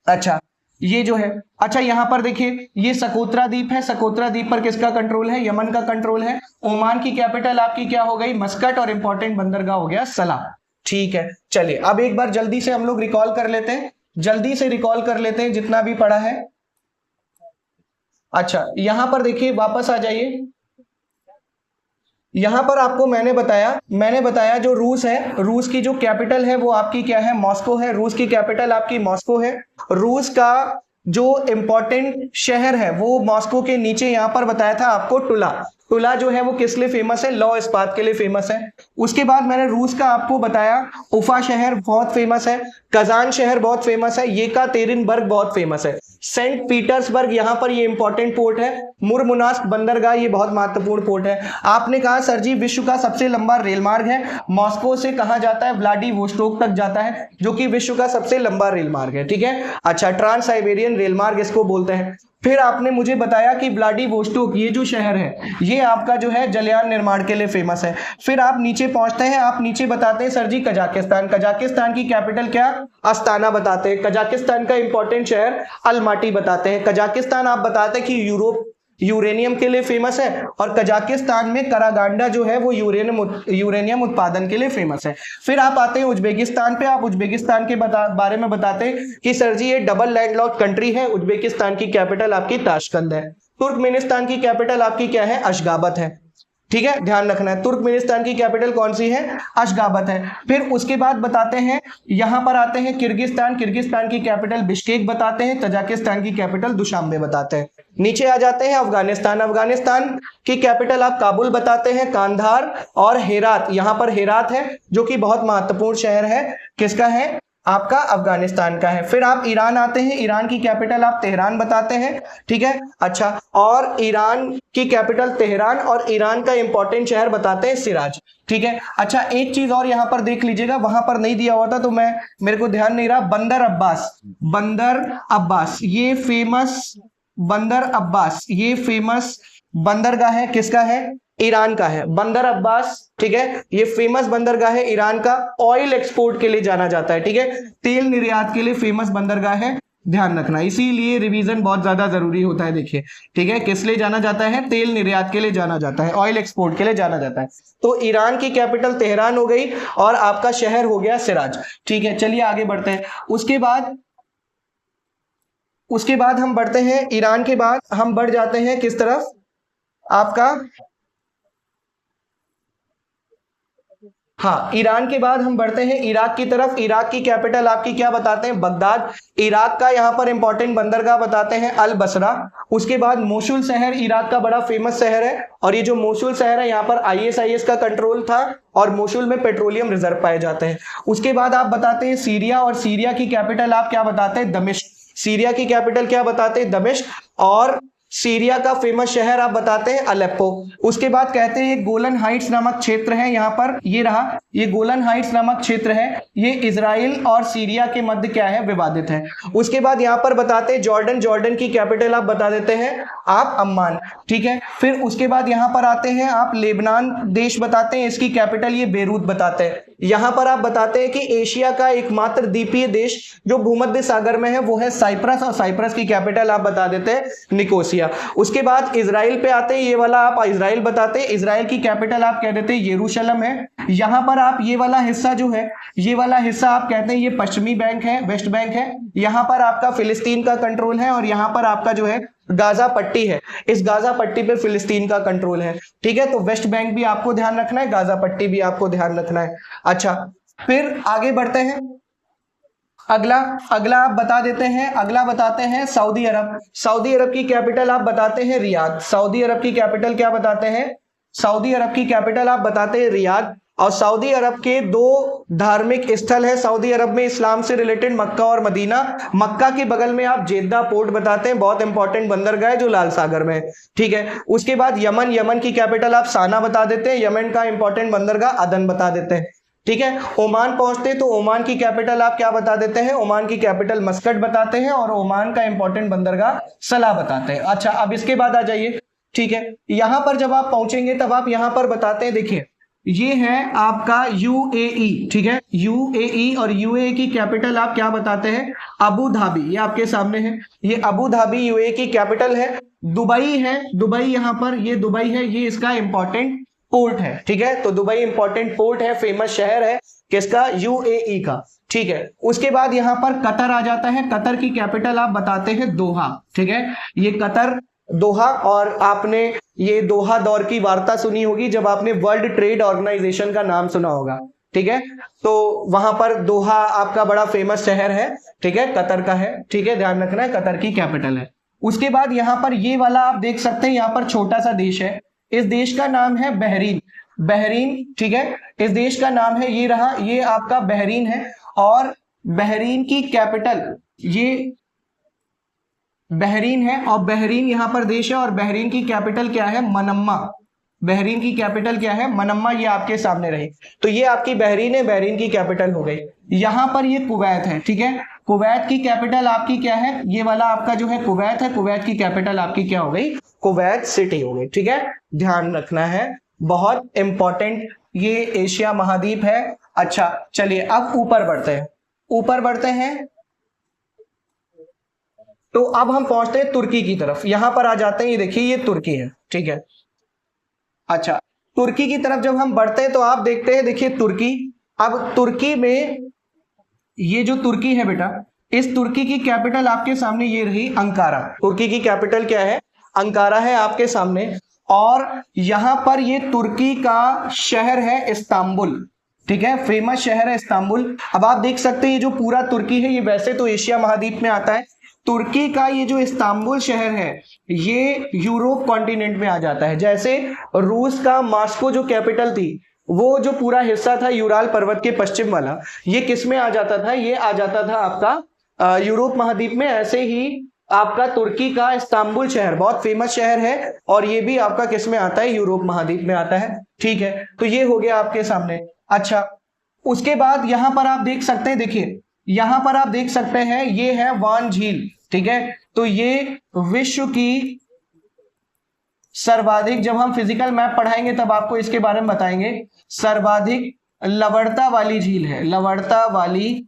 Speaker 1: अच्छा, ये जो है, अच्छा यहां पर देखिए ये सकोत्रा द्वीप है। सकोत्रा द्वीप पर किसका कंट्रोल है, यमन का कंट्रोल है। ओमान की कैपिटल आपकी क्या हो गई, मस्कट, और इंपॉर्टेंट बंदरगाह हो गया सलाह, ठीक है। चलिए अब एक बार जल्दी से हम लोग रिकॉल कर लेते हैं, जल्दी से रिकॉल कर लेते हैं जितना भी पढ़ा है। अच्छा यहां पर देखिए, वापस आ जाइए। यहां पर आपको मैंने बताया जो रूस है, रूस की जो कैपिटल है वो आपकी क्या है, मॉस्को है। रूस की कैपिटल आपकी मॉस्को है। रूस का जो इंपॉर्टेंट शहर है वो मॉस्को के नीचे यहां पर बताया था आपको, टुला। टुला जो है वो किस लिए फेमस है, लौह इस्पात के लिए फेमस है। उसके बाद मैंने रूस का आपको बताया, उफा शहर बहुत फेमस है, कजान शहर बहुत फेमस है, येकातेरिनबर्ग बहुत फेमस है, सेंट पीटर्सबर्ग यहां पर ये इंपॉर्टेंट पोर्ट है, मुरमुनास्क बंदरगाह ये बहुत महत्वपूर्ण पोर्ट है। आपने कहा सर जी विश्व का सबसे लंबा रेल मार्ग है, मॉस्को से कहां जाता है, व्लादिवोस्टोक तक जाता है, जो कि विश्व का सबसे लंबा रेल मार्ग है। ठीक है, अच्छा ट्रांस साइबेरियन रेल मार्ग इसको बोलते हैं। फिर आपने मुझे बताया कि व्लादिवोस्टोक ये जो शहर है ये आपका जो है जलयान निर्माण के लिए फेमस है। फिर आप नीचे पहुंचते हैं, आप नीचे बताते हैं सर जी कजाकिस्तान। कजाकिस्तान की कैपिटल क्या, अस्ताना बताते हैं। कजाकिस्तान का इंपॉर्टेंट शहर अलमाटी बताते हैं। कजाकिस्तान आप बताते हैं कि यूरोप यूरेनियम के लिए फेमस है, और कजाकिस्तान में करागांडा जो है वो यूरेनियम उत्पादन के लिए फेमस है। फिर आप आते हैं उज्बेकिस्तान पे। आप उज्बेकिस्तान के बारे में बताते हैं कि सर जी ये डबल लैंडलॉक्ड कंट्री है। उज्बेकिस्तान की कैपिटल आपकी ताशकंद है। तुर्कमेनिस्तान की कैपिटल आपकी क्या है, अशगाबत है। ठीक है, ध्यान रखना है, तुर्कमेनिस्तान की कैपिटल कौन सी है, अशगाबत है। फिर उसके बाद बताते हैं, यहां पर आते हैं किर्गिस्तान। किर्गिस्तान की कैपिटल बिश्केक बताते हैं। तजाकिस्तान की कैपिटल दुशांबे बताते हैं। नीचे आ जाते हैं अफगानिस्तान। अफगानिस्तान की कैपिटल आप काबुल बताते हैं, कांधार और हेरात, यहां पर हेरात है जो कि बहुत महत्वपूर्ण शहर है, किसका है, आपका अफगानिस्तान का है। फिर आप ईरान आते हैं, ईरान की कैपिटल आप तेहरान बताते हैं। ठीक है, अच्छा, और ईरान की कैपिटल तेहरान और ईरान का इंपॉर्टेंट शहर बताते हैं सिराज। ठीक है, अच्छा एक चीज और यहां पर देख लीजिएगा, वहां पर नहीं दिया हुआ था तो मेरे को ध्यान नहीं रहा, बंदर अब्बास। बंदर अब्बास ये फेमस, बंदर अब्बास ये फेमस बंदरगाह है, किसका है, ईरान का है, बंदर अब्बास। ठीक है, ये फेमस बंदरगाह है ईरान का, ऑयल एक्सपोर्ट के लिए जाना जाता है। ठीक है, तेल निर्यात के लिए फेमस बंदरगाह है, ध्यान रखना, इसीलिए रिवीजन बहुत ज्यादा जरूरी होता है। देखिए, ठीक है, किस लिए जाना जाता है, तेल निर्यात के लिए जाना जाता है, ऑयल एक्सपोर्ट के लिए जाना जाता है। तो ईरान की कैपिटल तेहरान हो गई और आपका शहर हो गया सिराज। ठीक है, चलिए आगे बढ़ते हैं। उसके बाद हम बढ़ते हैं, ईरान के बाद हम बढ़ जाते हैं किस तरफ, आपका, हाँ, ईरान के बाद हम बढ़ते हैं इराक की तरफ। इराक की कैपिटल आपकी क्या बताते हैं, बगदाद। इराक का यहां पर इंपॉर्टेंट बंदरगाह बताते हैं अल बसरा। उसके बाद मोसुल शहर इराक का बड़ा फेमस शहर है, और ये जो मोसुल शहर है यहाँ पर ISIS का कंट्रोल था, और मोसुल में पेट्रोलियम रिजर्व पाए जाते हैं। उसके बाद आप बताते हैं सीरिया, और सीरिया की कैपिटल आप क्या बताते हैं, दमिश्क। सीरिया की कैपिटल क्या बताते हैं, दमिश्क। और सीरिया का फेमस शहर आप बताते हैं अलेप्पो। उसके बाद कहते हैं गोलन हाइट्स नामक क्षेत्र है, यहां पर ये रहा, ये गोलन हाइट्स नामक क्षेत्र है, ये इजराइल और सीरिया के मध्य क्या है, विवादित है। उसके बाद यहां पर बताते हैं जॉर्डन। जॉर्डन की कैपिटल आप बता देते हैं आप अम्मान। ठीक है, फिर उसके बाद यहां पर आते हैं आप लेबनान देश बताते हैं, इसकी कैपिटल ये बेरूत बताते हैं। यहां पर आप बताते हैं कि एशिया का एकमात्र द्वीपीय देश जो भूमध्य सागर में है वो है साइप्रस, और साइप्रस की कैपिटल आप बता देते हैं निकोसिया। उसके बाद इजराइल पे आते हैं, ये वाला आप इजराइल बताते हैं, इजराइल की कैपिटल आप कह देते हैं यरूशलेम है। यहां पर आप ये वाला हिस्सा जो है, ये वाला हिस्सा आप कहते हैं ये पश्चिमी बैंक है, वेस्ट बैंक है। यहां पर आपका फिलिस्तीन का कंट्रोल है, और यहां पर आपका जो है गाजा पट्टी है, इस गाजा पट्टी पे फिलिस्तीन का कंट्रोल है। ठीक है, तो वेस्ट बैंक भी आपको ध्यान रखना है, गाजा पट्टी भी आपको ध्यान रखना है। अच्छा, फिर आगे बढ़ते हैं, अगला आप बता देते हैं, अगला बताते हैं सऊदी अरब। सऊदी अरब की कैपिटल आप बताते हैं रियाद। सऊदी अरब की कैपिटल क्या बताते हैं, सऊदी अरब की कैपिटल आप बताते हैं रियाद। और सऊदी अरब के दो धार्मिक स्थल है सऊदी अरब में इस्लाम से रिलेटेड, मक्का और मदीना। मक्का के बगल में आप जेद्दा पोर्ट बताते हैं, बहुत इंपॉर्टेंट बंदरगाह है जो लाल सागर में है। ठीक है, उसके बाद यमन। यमन की कैपिटल आप साना बता देते हैं, यमन का इंपॉर्टेंट बंदरगाह अदन बता देते हैं। ठीक है, ओमान पहुंचते तो ओमान की कैपिटल आप क्या बता देते हैं, ओमान की कैपिटल मस्कट बताते हैं, और ओमान का इंपॉर्टेंट बंदरगाह सला बताते हैं। अच्छा, अब इसके बाद आ जाइए। ठीक है, यहां पर जब आप पहुंचेंगे तब आप यहां पर बताते हैं, देखिए ये है आपका UAE। ठीक है, UAE, और UAE की कैपिटल आप क्या बताते हैं, अबू धाबी, ये आपके सामने है, ये अबू धाबी UAE की कैपिटल है। दुबई है, दुबई यहाँ पर, ये दुबई है, ये इसका इंपॉर्टेंट पोर्ट है। ठीक है, तो दुबई इंपॉर्टेंट पोर्ट है, फेमस शहर है, किसका, UAE का। ठीक है, उसके बाद यहां पर कतर आ जाता है। कतर की कैपिटल आप बताते हैं दोहा। ठीक है, ये कतर दोहा, और आपने ये दोहा दौर की वार्ता सुनी होगी जब आपने वर्ल्ड ट्रेड ऑर्गेनाइजेशन का नाम सुना होगा, ठीक है। तो वहां पर दोहा आपका बड़ा फेमस शहर है, ठीक है, कतर का है, ठीक है, ध्यान रखना है, कतर की कैपिटल है। उसके बाद यहाँ पर ये वाला आप देख सकते हैं, यहाँ पर छोटा सा देश है, इस देश का नाम है बहरीन, बहरीन, ठीक है, इस देश का नाम है, ये रहा, ये आपका बहरीन है। और बहरीन की कैपिटल ये बहरीन है, और बहरीन यहां पर देश है, और बहरीन की कैपिटल क्या है, मनम्मा। बहरीन की कैपिटल क्या है, मनम्मा, ये आपके सामने रही। तो ये आपकी बहरीन है, बहरीन की कैपिटल हो गई। यहां पर ये कुवैत है, ठीक है, कुवैत की कैपिटल आपकी क्या है, ये वाला आपका जो है कुवैत है, कुवैत की कैपिटल आपकी क्या हो गई, कुवैत सिटी हो गई, ठीक है, ध्यान रखना है, बहुत इंपॉर्टेंट, ये एशिया महाद्वीप है। अच्छा चलिए अब ऊपर बढ़ते हैं, ऊपर बढ़ते हैं, तो अब हम पहुंचते हैं तुर्की की तरफ, यहां पर आ जाते हैं, ये देखिए ये तुर्की है, ठीक है। अच्छा, तुर्की की तरफ जब हम बढ़ते हैं तो आप देखते हैं, देखिए तुर्की, अब तुर्की में ये जो तुर्की है बेटा, इस तुर्की की कैपिटल आपके सामने ये रही अंकारा, तुर्की की कैपिटल क्या है, अंकारा है आपके सामने। और यहां पर ये तुर्की का शहर है इस्तांबुल, ठीक है, फेमस शहर है इस्तांबुल। अब आप देख सकते हैं ये जो पूरा तुर्की है, ये वैसे तो एशिया महाद्वीप में आता है, तुर्की का ये जो इस्तांबुल शहर है ये यूरोप कॉन्टिनेंट में आ जाता है। जैसे रूस का मॉस्को जो कैपिटल थी, वो जो पूरा हिस्सा था यूराल पर्वत के पश्चिम वाला, ये किस में आ जाता था, ये आ जाता था आपका यूरोप महाद्वीप में। ऐसे ही आपका तुर्की का इस्तांबुल शहर बहुत फेमस शहर है, और ये भी आपका किस में आता है, यूरोप महाद्वीप में आता है, ठीक है। तो ये हो गया आपके सामने। अच्छा, उसके बाद यहां पर आप देख सकते हैं, देखिए यहां पर आप देख सकते हैं, ये है वान झील, ठीक है। तो ये विश्व की सर्वाधिक, जब हम फिजिकल मैप पढ़ाएंगे तब आपको इसके बारे में बताएंगे, सर्वाधिक लवणता वाली झील है, लवणता वाली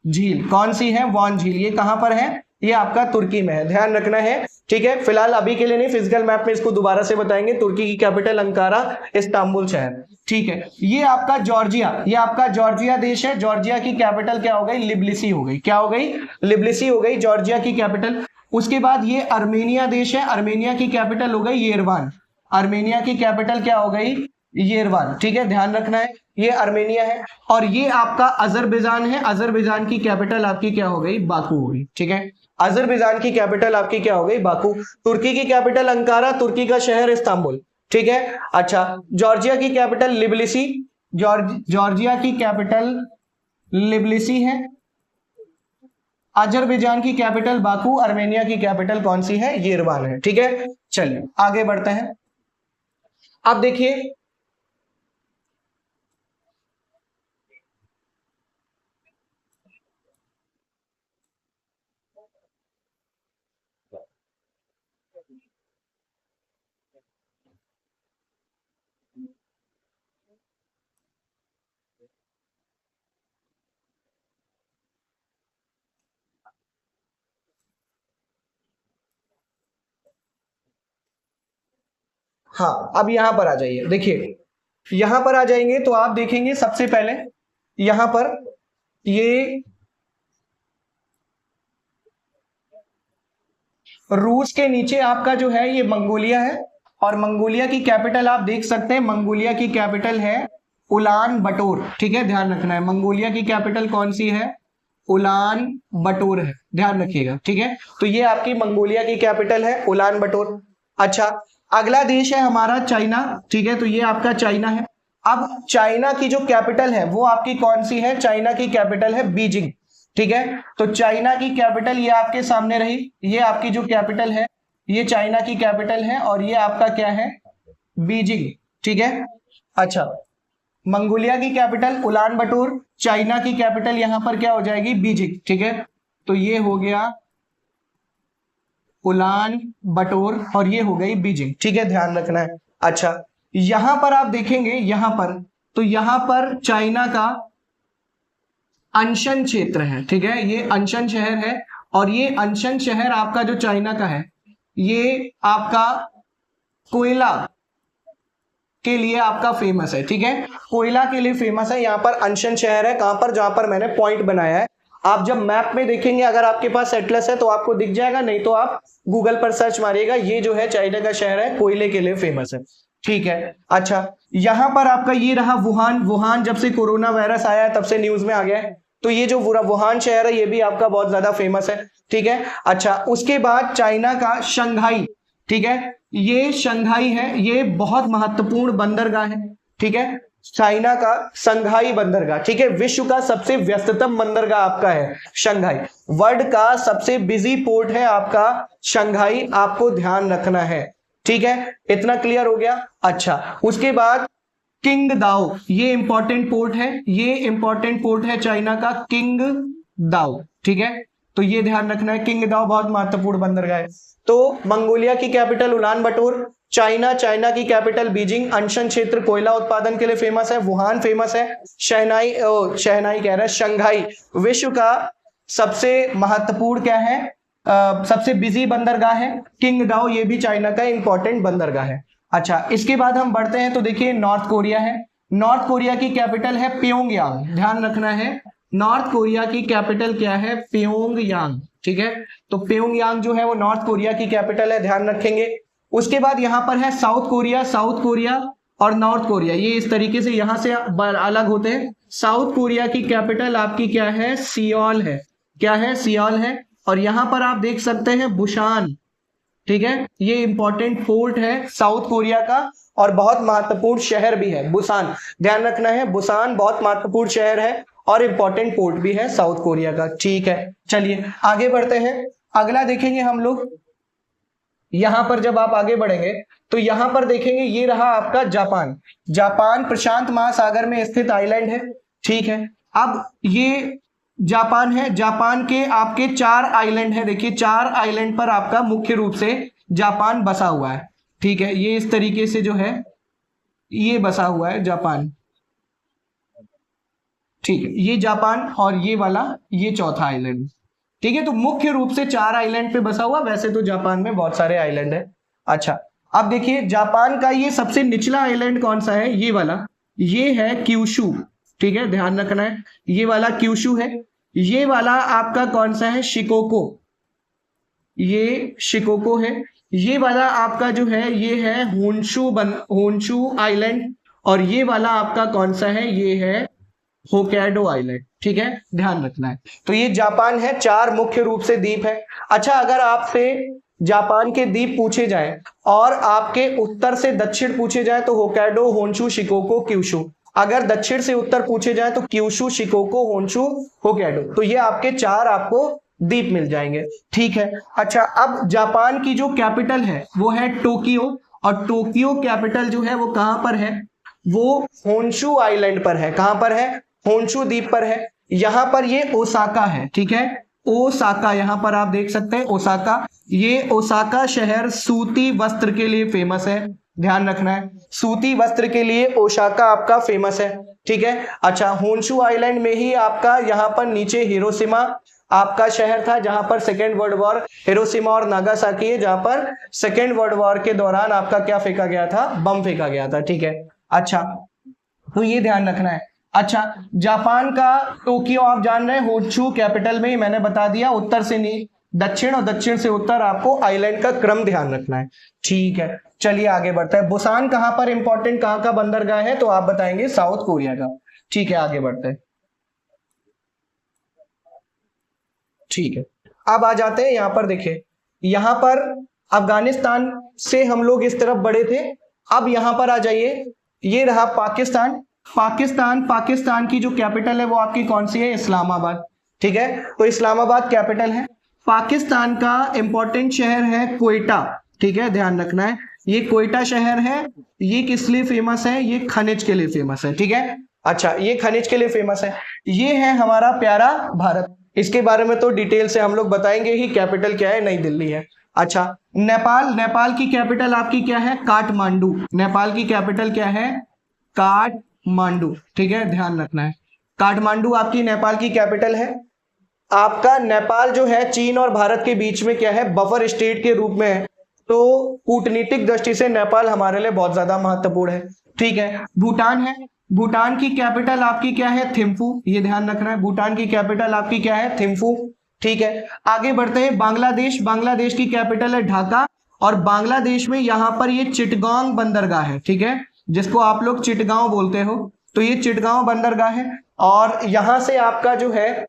Speaker 1: झील कौन सी है, वान झील, ये कहां पर है, ये आपका तुर्की में है, ध्यान रखना है, ठीक है। फिलहाल अभी के लिए नहीं, फिजिकल मैप में इसको दोबारा से बताएंगे। तुर्की की कैपिटल अंकारा, इस्तांबुल शहर, ठीक है। ये आपका जॉर्जिया, ये आपका जॉर्जिया देश है, जॉर्जिया की कैपिटल क्या हो गई, लिब्लिसी हो गई, क्या हो गई, लिब्लिसी हो गई जॉर्जिया की कैपिटल। उसके बाद ये अर्मेनिया देश है, अर्मेनिया की कैपिटल हो गई येरवान, अर्मेनिया की कैपिटल क्या हो गई, येरवान, ठीक है, ध्यान रखना है, ये अर्मेनिया है। और ये आपका अजरबैजान है, अजरबैजान की कैपिटल आपकी क्या हो गई, बाकू हो गई, ठीक है, अजरबैजान की कैपिटल आपकी क्या हो गई, बाकू। तुर्की की कैपिटल अंकारा, तुर्की का शहर इस्तांबुल, ठीक है। अच्छा, जॉर्जिया की कैपिटल लिब्लिसी, जॉर्जिया की कैपिटल लिब्लिसी है, अजरबैजान की कैपिटल बाकू, अर्मेनिया की कैपिटल कौन सी है, येरवान है, ठीक है। चलिए आगे बढ़ते हैं। अब देखिए हाँ, अब यहां पर आ जाइए, देखिए यहां पर आ जाएंगे तो आप देखेंगे सबसे पहले यहां पर ये रूस के नीचे आपका जो है ये मंगोलिया है, और मंगोलिया की कैपिटल आप देख सकते हैं, मंगोलिया की कैपिटल है उलान बटोर, ठीक है, ध्यान रखना है, मंगोलिया की कैपिटल कौन सी है, उलान बटोर है, ध्यान रखिएगा, ठीक है। तो ये आपकी मंगोलिया की कैपिटल है उलान बटोर। अच्छा, अगला देश है हमारा चाइना, ठीक है, तो ये आपका चाइना है। अब चाइना की जो कैपिटल है वो आपकी कौन सी है, चाइना की कैपिटल है बीजिंग, ठीक है। तो चाइना की कैपिटल ये आपके सामने रही, ये आपकी जो कैपिटल है ये चाइना की कैपिटल है, और ये आपका क्या है, बीजिंग, ठीक है। अच्छा, मंगोलिया की कैपिटल उलान बटोर, चाइना की कैपिटल यहां पर क्या हो जाएगी, बीजिंग, ठीक है। तो ये हो गया उलान बटोर, और ये हो गई बीजिंग, ठीक है, ध्यान रखना है। अच्छा, यहां पर आप देखेंगे, यहां पर, तो यहां पर चाइना का अंशन क्षेत्र है, ठीक है, ये अंशन शहर है, और ये अंशन शहर आपका जो चाइना का है ये आपका कोयला के लिए आपका फेमस है, ठीक है, कोयला के लिए फेमस है। यहाँ पर अंशन शहर है, कहां पर, जहां पर मैंने पॉइंट बनाया है, आप जब मैप में देखेंगे, अगर आपके पास एटलस है तो आपको दिख जाएगा, नहीं तो आप गूगल पर सर्च मारिएगा। ये जो है चाइना का शहर है, कोयले के लिए फेमस है, ठीक है। अच्छा, यहां पर आपका ये रहा वुहान। वुहान जब से कोरोना वायरस आया है तब से न्यूज में आ गया है, तो ये जो वुहान शहर है ये भी आपका बहुत ज्यादा फेमस है, ठीक है। अच्छा, उसके बाद चाइना का शंघाई, ठीक है, ये शंघाई है, ये बहुत महत्वपूर्ण बंदरगाह है, ठीक है। चाइना का शंघाई बंदरगाह, ठीक है, विश्व का सबसे व्यस्ततम बंदरगाह आपका है शंघाई। वर्ल्ड का सबसे बिजी पोर्ट है आपका शंघाई, आपको ध्यान रखना है, ठीक है। इतना क्लियर हो गया। अच्छा, उसके बाद किंगदाओ, ये इंपॉर्टेंट पोर्ट है, ये इंपॉर्टेंट पोर्ट है चाइना का किंगदाओ, ठीक है। तो ये ध्यान रखना है, किंगदाओ बहुत महत्वपूर्ण बंदरगाह है। तो मंगोलिया की कैपिटल उलान बटोर, चाइना की कैपिटल बीजिंग, अनशन क्षेत्र कोयला उत्पादन के लिए फेमस है, वुहान फेमस है, शहनाई कह रहा है, शंघाई विश्व का सबसे महत्वपूर्ण क्या है, सबसे बिजी बंदरगाह है। किंगदाओ ये भी चाइना का इंपॉर्टेंट बंदरगाह है। अच्छा, इसके बाद हम बढ़ते हैं तो देखिए नॉर्थ कोरिया है। नॉर्थ कोरिया की कैपिटल है प्योंगयांग, ध्यान रखना है, नॉर्थ कोरिया की कैपिटल क्या है, प्योंगयांग, ठीक है। तो प्योंगयांग जो है वो नॉर्थ कोरिया की कैपिटल है, ध्यान रखेंगे। उसके बाद यहां पर है साउथ कोरिया। साउथ कोरिया और नॉर्थ कोरिया ये इस तरीके से यहां से अलग होते हैं। साउथ कोरिया की कैपिटल आपकी क्या है, सियोल है, क्या है, सियोल है। और यहां पर आप देख सकते हैं बुसान, ठीक है, ये इंपॉर्टेंट पोर्ट है साउथ कोरिया का और बहुत महत्वपूर्ण शहर भी है बुसान, ध्यान रखना है, बुसान बहुत महत्वपूर्ण शहर है और इंपॉर्टेंट पोर्ट भी है साउथ कोरिया का, ठीक है। चलिए आगे बढ़ते हैं, अगला देखेंगे हम लोग। यहां पर जब आप आगे बढ़ेंगे तो यहां पर देखेंगे ये रहा आपका जापान। जापान प्रशांत महासागर में स्थित आइलैंड है, ठीक है। अब ये जापान है, जापान के आपके 4 आइलैंड है, देखिए 4 आइलैंड पर आपका मुख्य रूप से जापान बसा हुआ है, ठीक है। ये इस तरीके से जो है ये बसा हुआ है जापान, ठीक है, ये जापान और ये वाला ये चौथा आइलैंड, ठीक है। तो मुख्य रूप से 4 आइलैंड पे बसा हुआ, वैसे तो जापान में बहुत सारे आइलैंड है। अच्छा, अब देखिए जापान का ये सबसे निचला आइलैंड कौन सा है, ये वाला, ये है क्यूशू, ठीक है, ध्यान रखना है, ये वाला क्यूशू है। ये वाला आपका कौन सा है, शिकोको, ये शिकोको है। ये वाला आपका जो है ये है होन्शु आइलैंड, और ये वाला आपका कौन सा है, ये है होकैडो आइलैंड, ठीक है, ध्यान रखना है। तो ये जापान है, 4 मुख्य रूप से द्वीप है। अच्छा, अगर आपसे जापान के द्वीप पूछे जाए और आपके उत्तर से दक्षिण पूछे जाए तो होकैडो, होन्शु, शिकोको, क्यूशू। अगर दक्षिण से उत्तर पूछे जाए तो क्यूशू, शिकोको, होन्शु, होकैडो। तो ये आपके 4 आपको द्वीप मिल जाएंगे, ठीक है। अच्छा, अब जापान की जो कैपिटल है वो है टोक्यो, और टोक्यो कैपिटल जो है वो कहां पर है, वो होन्शु आइलैंड पर है। कहां पर है, होन्शु द्वीप पर है। यहां पर ये ओसाका है, ठीक है, ओसाका, यहां पर आप देख सकते हैं ओसाका। ये ओसाका शहर सूती वस्त्र के लिए फेमस है, ध्यान रखना है, सूती वस्त्र के लिए ओसाका आपका फेमस है, ठीक है। अच्छा, होन्शु आइलैंड में ही आपका यहाँ पर नीचे हिरोशिमा आपका शहर था, जहां पर सेकेंड वर्ल्ड वॉर, हिरोशिमा और नागासाकी है, जहां पर सेकेंड वर्ल्ड वॉर के दौरान आपका क्या फेंका गया था, बम फेंका गया था, ठीक है। अच्छा, तो ये ध्यान रखना है। अच्छा, जापान का टोक्यो आप जान रहे हैं, होन्शु कैपिटल में ही मैंने बता दिया, उत्तर से दक्षिण और दक्षिण से उत्तर आपको आइलैंड का क्रम ध्यान रखना है, ठीक है। चलिए आगे बढ़ते हैं। बुसान कहां पर इंपॉर्टेंट, कहां का बंदरगाह है, तो आप बताएंगे साउथ कोरिया का, ठीक है। आगे बढ़ते हैं, ठीक है। अब आ जाते हैं यहां पर, देखिए यहां पर अफगानिस्तान से हम लोग इस तरफ बढ़े थे, अब यहां पर आ जाइए, ये रहा पाकिस्तान। पाकिस्तान की जो कैपिटल है वो आपकी कौन सी है, इस्लामाबाद, ठीक है। तो इस्लामाबाद कैपिटल है। पाकिस्तान का इंपॉर्टेंट शहर है कोयटा, ठीक है, ध्यान रखना है, ये कोयटा शहर है। ये किस लिए फेमस है, ये खनिज के लिए फेमस है, ठीक है। अच्छा, ये खनिज के लिए फेमस है। ये है हमारा प्यारा भारत, इसके बारे में तो डिटेल से हम लोग बताएंगे ही, कैपिटल क्या है, नई दिल्ली है। अच्छा, नेपाल की कैपिटल आपकी क्या है, काठमांडू, नेपाल की कैपिटल क्या है, काठमांडू, ठीक है, ध्यान रखना है, काठमांडू आपकी नेपाल की कैपिटल है। आपका नेपाल जो है चीन और भारत के बीच में क्या है, बफर स्टेट के रूप में है, तो कूटनीतिक दृष्टि से नेपाल हमारे लिए बहुत ज्यादा महत्वपूर्ण है, ठीक है। भूटान है, भूटान की कैपिटल आपकी क्या है? थिम्फू, ये ध्यान रखना है, भूटान की कैपिटल आपकी क्या है? थिम्फू। ठीक है, आगे बढ़ते हैं। बांग्लादेश, बांग्लादेश की कैपिटल है ढाका, और बांग्लादेश में यहां पर ये चिटगांव बंदरगाह है, ठीक है, जिसको आप लोग चिटगांव बोलते हो, तो ये चिटगांव बंदरगाह है, और यहां से आपका जो है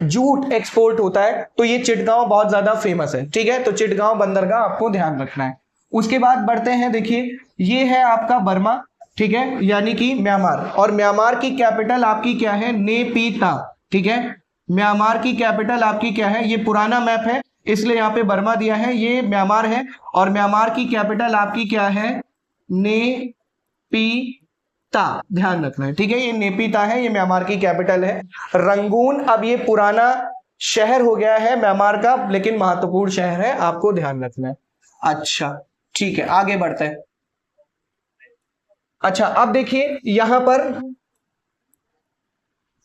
Speaker 1: जूट एक्सपोर्ट होता है, तो ये चिटगांव बहुत ज्यादा फेमस है, ठीक है, तो चिटगांव बंदरगाह आपको ध्यान रखना है। उसके बाद बढ़ते हैं, देखिए ये है आपका बर्मा, ठीक है, यानी कि म्यांमार, और म्यांमार की कैपिटल आपकी क्या है? नेपीता, ठीक है, म्यांमार की कैपिटल आपकी क्या है? ये पुराना मैप है इसलिए यहाँ पे बर्मा दिया है, ये म्यांमार है, और म्यांमार की कैपिटल आपकी क्या है? नेपीता, ध्यान रखना है, ठीक है, ये नेपीता है, ये म्यांमार की कैपिटल है। रंगून, अब ये पुराना शहर हो गया है म्यांमार का, लेकिन महत्वपूर्ण शहर है, आपको ध्यान रखना है। अच्छा ठीक है, आगे बढ़ते हैं। अच्छा, अब देखिए यहां पर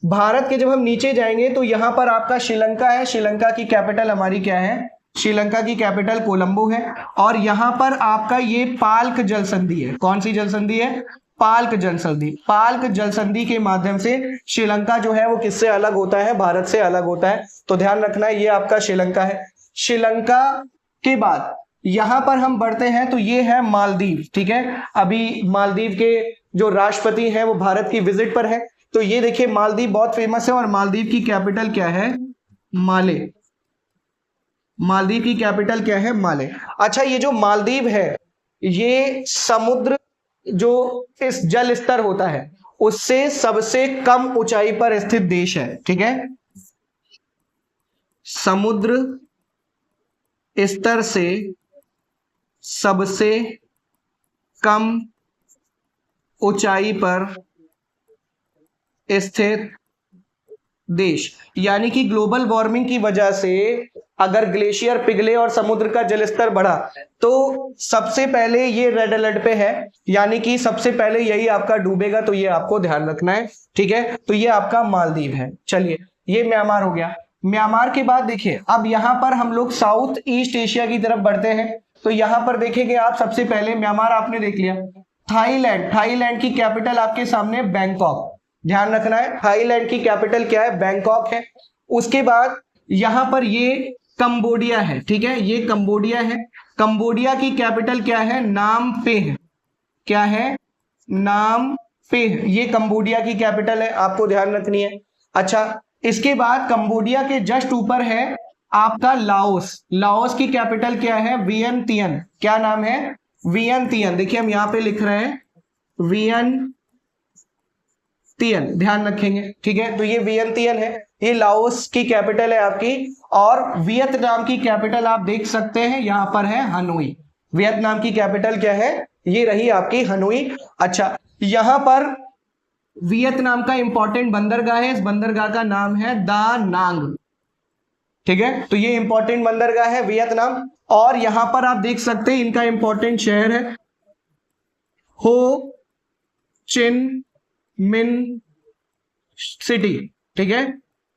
Speaker 1: भारत के जब हम नीचे जाएंगे तो यहां पर आपका श्रीलंका है, श्रीलंका की कैपिटल हमारी क्या है? श्रीलंका की कैपिटल कोलंबो है, और यहां पर आपका ये पाल्क जल संधि है। कौन सी जल संधि है? पाल्क जल संधि। पाल्क जल संधि के माध्यम से श्रीलंका जो है वो किससे अलग होता है? भारत से अलग होता है, तो ध्यान रखना है, ये आपका श्रीलंका है। श्रीलंका के बाद यहां पर हम बढ़ते हैं तो ये है मालदीव, ठीक है, अभी मालदीव के जो राष्ट्रपति हैं वो भारत की विजिट पर है, तो ये देखिए मालदीव बहुत फेमस है, और मालदीव की कैपिटल क्या है? माले। मालदीव की कैपिटल क्या है? माले। अच्छा, ये जो मालदीव है ये समुद्र जो इस जल स्तर होता है उससे सबसे कम ऊंचाई पर स्थित देश है, ठीक है, समुद्र स्तर से सबसे कम ऊंचाई पर स्थित देश, यानी कि ग्लोबल वार्मिंग की वजह से अगर ग्लेशियर पिघले और समुद्र का जलस्तर बढ़ा तो सबसे पहले ये रेड अलर्ट पे है, यानी कि सबसे पहले यही आपका डूबेगा, तो ये आपको ध्यान रखना है, ठीक है, तो ये आपका मालदीव है। चलिए, ये म्यांमार हो गया। म्यांमार के बाद देखिए अब यहां पर हम लोग साउथ ईस्ट एशिया की तरफ बढ़ते हैं, तो यहां पर देखेंगे आप, सबसे पहले म्यांमार आपने देख लिया। थाईलैंड, थाईलैंड की कैपिटल आपके सामने बैंकॉक, ध्यान रखना है, थाईलैंड की कैपिटल क्या है? बैंकॉक है। उसके बाद यहां पर ये कंबोडिया है, ठीक है, ये कंबोडिया है, कंबोडिया की कैपिटल क्या है? नाम पेह। क्या है? नाम पेह, ये कंबोडिया की कैपिटल है, आपको ध्यान रखनी है। अच्छा, इसके बाद कंबोडिया के जस्ट ऊपर है आपका लाओस, लाओस की कैपिटल क्या है? वियंतियन। क्या नाम है? वियंतियन। देखिए हम यहां पे लिख रहे हैं वियंतियन, ध्यान रखेंगे, ठीक है, तो ये वियंतियन है, ये लाओस की कैपिटल है आपकी। और वियतनाम की कैपिटल आप देख सकते हैं यहां पर है हनोई। वियतनाम की कैपिटल क्या है? ये रही आपकी हनोई। अच्छा, यहां पर वियतनाम का इंपॉर्टेंट बंदरगाह है, इस बंदरगाह का नाम है दा नांग, ठीक है, तो ये इंपॉर्टेंट बंदरगाह है वियतनाम। और यहां पर आप देख सकते हैं इनका इंपॉर्टेंट शहर है हो चिन मिन सिटी, ठीक है,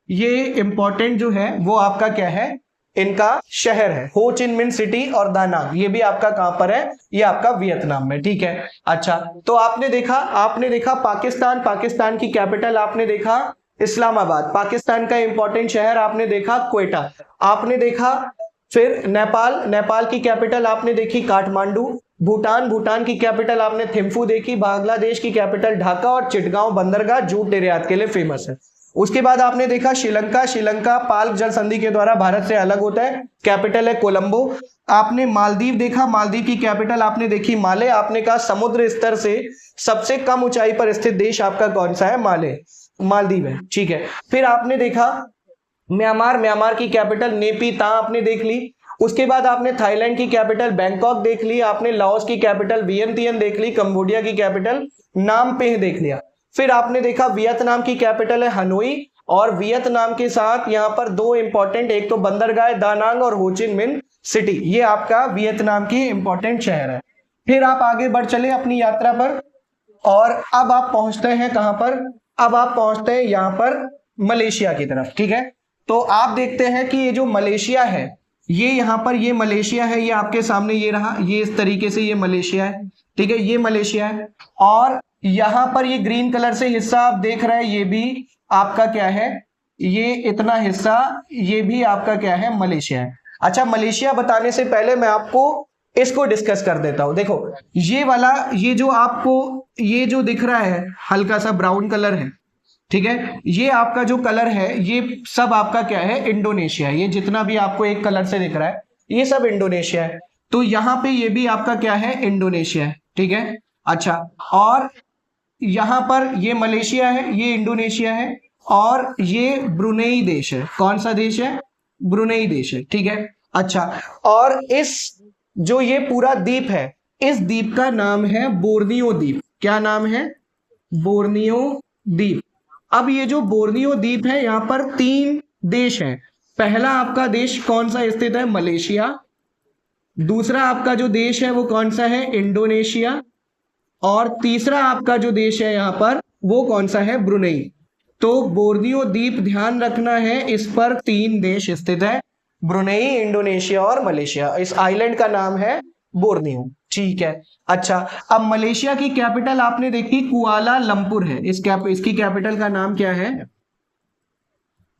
Speaker 1: ये इंपॉर्टेंट जो है वो आपका क्या है? इनका शहर है हो चिन मिन सिटी, और दा नांग ये भी आपका कहां पर है? ये आपका वियतनाम में, ठीक है। अच्छा, तो आपने देखा पाकिस्तान, पाकिस्तान की कैपिटल आपने देखा इस्लामाबाद, पाकिस्तान का इंपॉर्टेंट शहर आपने देखा क्वेटा, आपने देखा फिर नेपाल, नेपाल की कैपिटल आपने देखी काठमांडू, भूटान, भूटान की कैपिटल आपने थिम्फू देखी, बांग्लादेश की कैपिटल ढाका, और चिटगांव बंदरगाह जूट निर्यात के लिए फेमस है। उसके बाद आपने देखा श्रीलंका, श्रीलंका पाल्क जल संधि के द्वारा भारत से अलग होता है, कैपिटल है कोलंबो। आपने मालदीव देखा, मालदीव की कैपिटल आपने देखी माले, आपने कहा समुद्र स्तर से सबसे कम ऊंचाई पर स्थित देश आपका कौन सा है? माले, मालदीव है, ठीक है। फिर आपने देखा म्यांमार, म्यांमार की कैपिटल नेपीता आपने देख ली। उसके बाद आपने थाईलैंड की कैपिटल बैंकॉक देख ली, आपने लाओस की कैपिटल वियंतियन देख ली, कंबोडिया की कैपिटल नाम पेह देख लिया। फिर आपने देखा वियतनाम की कैपिटल है हनोई, और वियतनाम के साथ यहां पर दो इंपॉर्टेंट, एक तो बंदरगाह दा नांग और हो चिन मिन सिटी, ये आपका वियतनाम की इंपॉर्टेंट शहर है। फिर आप आगे बढ़ चले अपनी यात्रा पर, और अब आप पहुंचते हैं कहां पर? अब आप पहुंचते हैं यहां पर मलेशिया की तरफ, ठीक है। तो आप देखते हैं कि ये जो मलेशिया है, ये यहां पर ये मलेशिया है, ये आपके सामने ये रहा, ये इस तरीके से ये मलेशिया है, ठीक है, ये मलेशिया है। और यहां पर ये ग्रीन कलर से हिस्सा आप देख रहे हैं, ये भी आपका क्या है, ये इतना हिस्सा, ये भी आपका क्या है, मलेशिया है। अच्छा, मलेशिया बताने से पहले मैं आपको इसको डिस्कस कर देता हूं। देखो ये वाला, ये जो आपको ये जो दिख रहा है हल्का सा ब्राउन कलर है, ठीक है, ये आपका जो कलर है ये सब आपका क्या है, इंडोनेशिया। ये जितना भी आपको एक कलर से दिख रहा है ये सब इंडोनेशिया है। तो यहां पे ये भी आपका क्या है, इंडोनेशिया है, ठीक है। अच्छा, और यहां पर ये मलेशिया है, ये इंडोनेशिया है, और ये ब्रुनेई देश है। कौन सा देश है, ब्रुनेई देश है, ठीक है। अच्छा, और इस जो ये पूरा द्वीप है, इस द्वीप का नाम है बोर्नियो द्वीप। क्या नाम है, बोर्नियो द्वीप। अब ये जो बोर्नियो द्वीप है, यहां पर 3 देश हैं। पहला आपका देश कौन सा स्थित है, मलेशिया। दूसरा आपका जो देश है वो कौन सा है, इंडोनेशिया। और तीसरा आपका जो देश है यहां पर वो कौन सा है, ब्रुनेई। तो बोर्नियो द्वीप ध्यान रखना है, इस पर 3 देश स्थित है, ब्रुनेई, इंडोनेशिया और मलेशिया। इस आइलैंड का नाम है बोर्नियो, ठीक है। अच्छा, अब मलेशिया की कैपिटल आपने देखी कुआला लंपुर है। इसकी कैपिटल का नाम क्या है,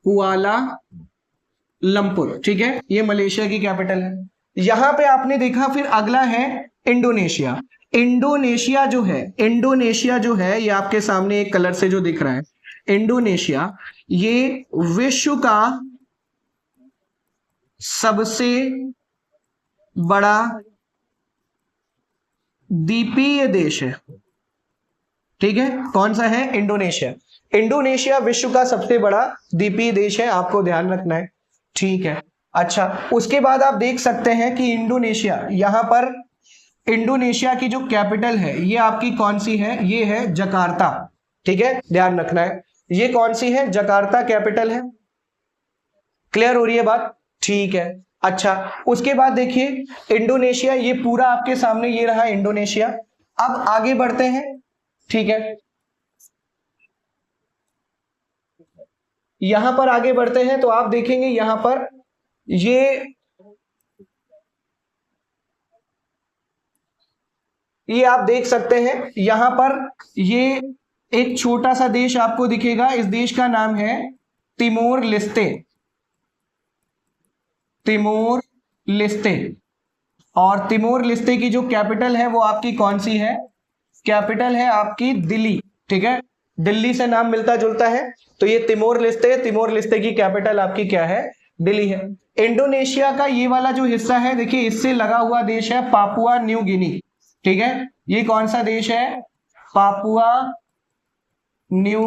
Speaker 1: कुआला लंपुर, ठीक है, ये मलेशिया की कैपिटल है। यहां पे आपने देखा, फिर अगला है इंडोनेशिया। इंडोनेशिया जो है, इंडोनेशिया जो है ये आपके सामने एक कलर से जो दिख रहा है, इंडोनेशिया, ये विश्व का सबसे बड़ा द्वीपीय देश है, ठीक है। कौन सा है, इंडोनेशिया। इंडोनेशिया विश्व का सबसे बड़ा द्वीपीय देश है, आपको ध्यान रखना है, ठीक है। अच्छा, उसके बाद आप देख सकते हैं कि इंडोनेशिया, यहां पर इंडोनेशिया की जो कैपिटल है ये आपकी कौन सी है, ये है जकार्ता, ठीक है, ध्यान रखना है। ये कौन सी है, जकार्ता कैपिटल है। क्लियर हो रही है बात, ठीक है। अच्छा, उसके बाद देखिए इंडोनेशिया, ये पूरा आपके सामने ये रहा इंडोनेशिया। अब आगे बढ़ते हैं, ठीक है, यहां पर आगे बढ़ते हैं तो आप देखेंगे यहां पर ये आप देख सकते हैं, यहां पर ये एक छोटा सा देश आपको दिखेगा। इस देश का नाम है तिमोर लेस्ते, तिमोर लेस्ते। और तिमोर लेस्ते की जो कैपिटल है वो आपकी कौन सी है, कैपिटल है आपकी दिल्ली, ठीक है, दिल्ली से नाम मिलता जुलता है। तो ये तिमोर लेस्ते, तिमोर लेस्ते की कैपिटल आपकी क्या है, दिल्ली है। इंडोनेशिया का ये वाला जो हिस्सा है, देखिए इससे लगा हुआ देश है पापुआ न्यू गिनी, ठीक है। ये कौन सा देश है, पापुआ न्यू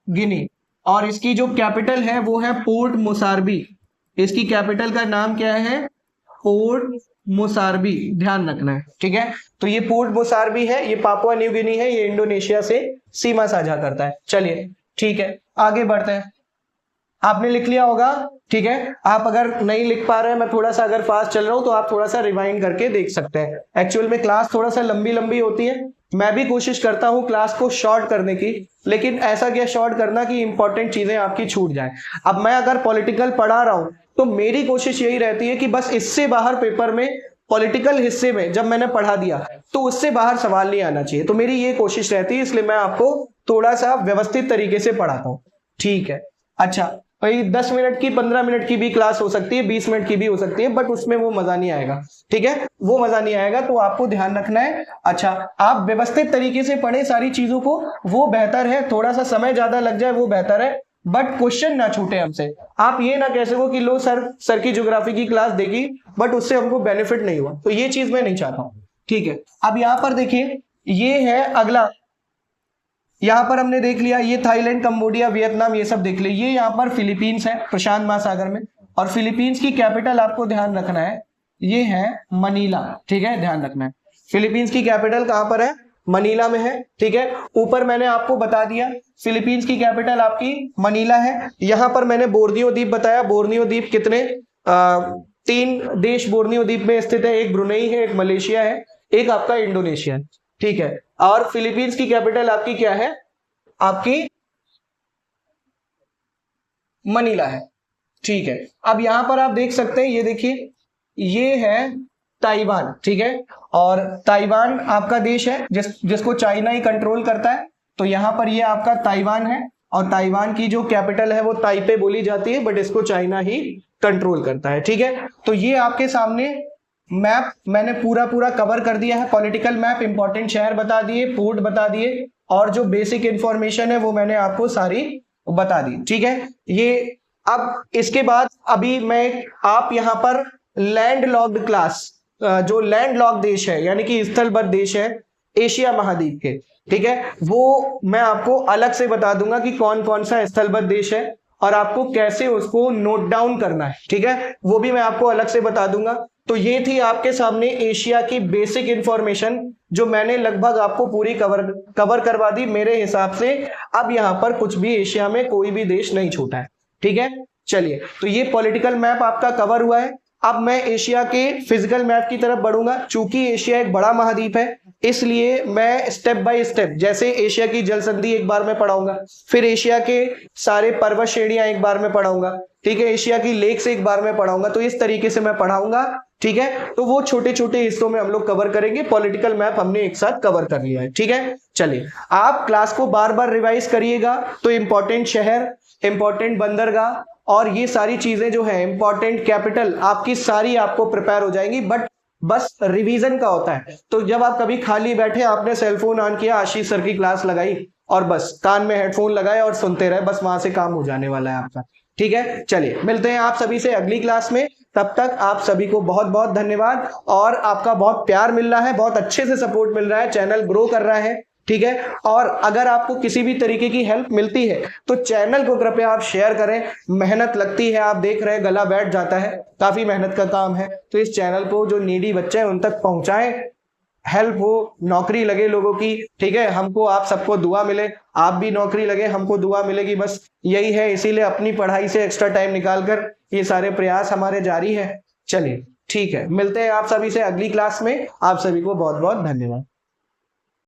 Speaker 1: गिनी। और इसकी जो कैपिटल है वो है पोर्ट मोसार्बी। इसकी कैपिटल का नाम क्या है, पोर्ट मोसार्बी, ध्यान रखना है, ठीक है। तो ये पोर्ट मोसार्बी है, ये पापुआ न्यू गिनी है, ये इंडोनेशिया से सीमा साझा करता है। चलिए ठीक है, आगे बढ़ते हैं। आपने लिख लिया होगा, ठीक है। आप अगर नहीं लिख पा रहे हैं, मैं थोड़ा सा अगर फास्ट चल रहा हूं तो आप थोड़ा सा रिवाइंड करके देख सकते हैं। एक्चुअल में क्लास थोड़ा सा लंबी लंबी होती है, मैं भी कोशिश करता हूं क्लास को शॉर्ट करने की, लेकिन ऐसा क्या शॉर्ट करना कि इंपॉर्टेंट चीजें आपकी छूट जाए। अब मैं अगर पॉलिटिकल पढ़ा रहा हूं तो मेरी कोशिश यही रहती है कि बस इससे बाहर पेपर में पॉलिटिकल हिस्से में जब मैंने पढ़ा दिया तो उससे बाहर सवाल नहीं आना चाहिए। तो मेरी ये कोशिश रहती है, इसलिए मैं आपको थोड़ा सा व्यवस्थित तरीके से पढ़ाता हूं, ठीक है। अच्छा भाई 10 मिनट की 15 मिनट की भी क्लास हो सकती है, 20 मिनट की भी हो सकती है, बट उसमें वो मजा नहीं आएगा, ठीक है, वो मजा नहीं आएगा। तो आपको ध्यान रखना है। अच्छा, आप व्यवस्थित तरीके से पढ़े सारी चीजों को, वो बेहतर है। थोड़ा सा समय ज्यादा लग जाए वो बेहतर है, बट क्वेश्चन ना छूटे हमसे। आप ये ना कह सको कि लो सर की ज्योग्राफी की क्लास देखी बट उससे हमको बेनिफिट नहीं हुआ, तो ये चीज मैं नहीं चाहता हूं, ठीक है। अब यहां पर देखिए, ये है अगला, यहां पर हमने देख लिया ये थाईलैंड, कंबोडिया, वियतनाम, ये सब देख लिया। ये यहां पर फिलीपींस है, प्रशांत महासागर में। और फिलीपींस की कैपिटल आपको ध्यान रखना है, ये है मनीला, ठीक है, ध्यान रखना है। फिलीपींस की कैपिटल कहां पर है, मनीला में है, ठीक है। ऊपर मैंने आपको बता दिया फिलीपींस की कैपिटल आपकी मनीला है। यहां पर मैंने बोर्नियो द्वीप बताया। बोर्नियो द्वीप कितने 3 देश बोर्नियो द्वीप में स्थित है, एक ब्रुनेई है, एक मलेशिया है, एक आपका इंडोनेशिया है, ठीक है। और फिलीपींस की कैपिटल आपकी क्या है, आपकी मनीला है, ठीक है। अब यहां पर आप देख सकते हैं, ये देखिए ये है ताइवान, ठीक है। और ताइवान आपका देश है जिसको चाइना ही कंट्रोल करता है। तो यहाँ पर ये आपका ताइवान है और ताइवान की जो कैपिटल है वो ताइपे बोली जाती है, बट इसको चाइना ही कंट्रोल करता है, ठीक है। तो ये आपके सामने मैप मैंने पूरा कवर कर दिया है। पॉलिटिकल मैप, इंपॉर्टेंट शहर बता दिए, पोर्ट बता दिए, और जो बेसिक इंफॉर्मेशन है वो मैंने आपको सारी बता दी, ठीक है। ये अब इसके बाद अभी मैं आप यहाँ पर लैंड लॉक्ड क्लास, जो लैंड लॉक देश है यानी कि स्थलबद्ध देश है एशिया महाद्वीप के, ठीक है, वो मैं आपको अलग से बता दूंगा कि कौन कौन सा स्थलबद्ध देश है और आपको कैसे उसको नोट डाउन करना है, ठीक है, वो भी मैं आपको अलग से बता दूंगा। तो ये थी आपके सामने एशिया की बेसिक इंफॉर्मेशन जो मैंने लगभग आपको पूरी कवर करवा दी मेरे हिसाब से। अब यहाँ पर कुछ भी एशिया में कोई भी देश नहीं छूटा है, ठीक है। चलिए, तो ये पॉलिटिकल मैप आपका कवर हुआ है। अब मैं एशिया के फिजिकल मैप की तरफ बढ़ूंगा। चूंकि एशिया एक बड़ा महाद्वीप है, इसलिए मैं स्टेप बाय स्टेप, जैसे एशिया की जल संधि एक बार में पढ़ाऊंगा, फिर एशिया के सारे पर्वत श्रेणियां एक बार में पढ़ाऊंगा, ठीक है, एशिया की लेक से एक बार में पढ़ाऊंगा। तो इस तरीके से मैं पढ़ाऊंगा, ठीक है। तो वो छोटे छोटे हिस्सों में हम लोग कवर करेंगे। पॉलिटिकल मैप हमने एक साथ कवर कर लिया है, ठीक है। चलिए, आप क्लास को बार बार रिवाइज करिएगा तो इंपॉर्टेंट शहर, इंपॉर्टेंट बंदरगाह और ये सारी चीजें जो है, इंपॉर्टेंट कैपिटल, आपकी सारी आपको प्रिपेयर हो जाएंगी। बट बस रिवीजन का होता है। तो जब आप कभी खाली बैठे, आपने सेलफोन ऑन किया, आशीष सर की क्लास लगाई और बस कान में हेडफोन लगाए और सुनते रहे, बस वहां से काम हो जाने वाला है आपका, ठीक है। चलिए, मिलते हैं आप सभी से अगली क्लास में। तब तक आप सभी को बहुत बहुत धन्यवाद और आपका बहुत प्यार मिल रहा है, बहुत अच्छे से सपोर्ट मिल रहा है, चैनल ग्रो कर रहा है, ठीक है। और अगर आपको किसी भी तरीके की हेल्प मिलती है तो चैनल को कृपया आप शेयर करें। मेहनत लगती है, आप देख रहे हैं गला बैठ जाता है, काफी मेहनत का काम है। तो इस चैनल को जो नीडी बच्चे हैं उन तक पहुंचाएं, हेल्प हो, नौकरी लगे लोगों की, ठीक है। हमको, आप सबको दुआ मिले, आप भी नौकरी लगे, हमको दुआ मिलेगी, बस यही है। इसीलिए अपनी पढ़ाई से एक्स्ट्रा टाइम निकालकर ये सारे प्रयास हमारे जारी है। चलिए, ठीक है, मिलते हैं आप सभी से अगली क्लास में। आप सभी को बहुत बहुत धन्यवाद।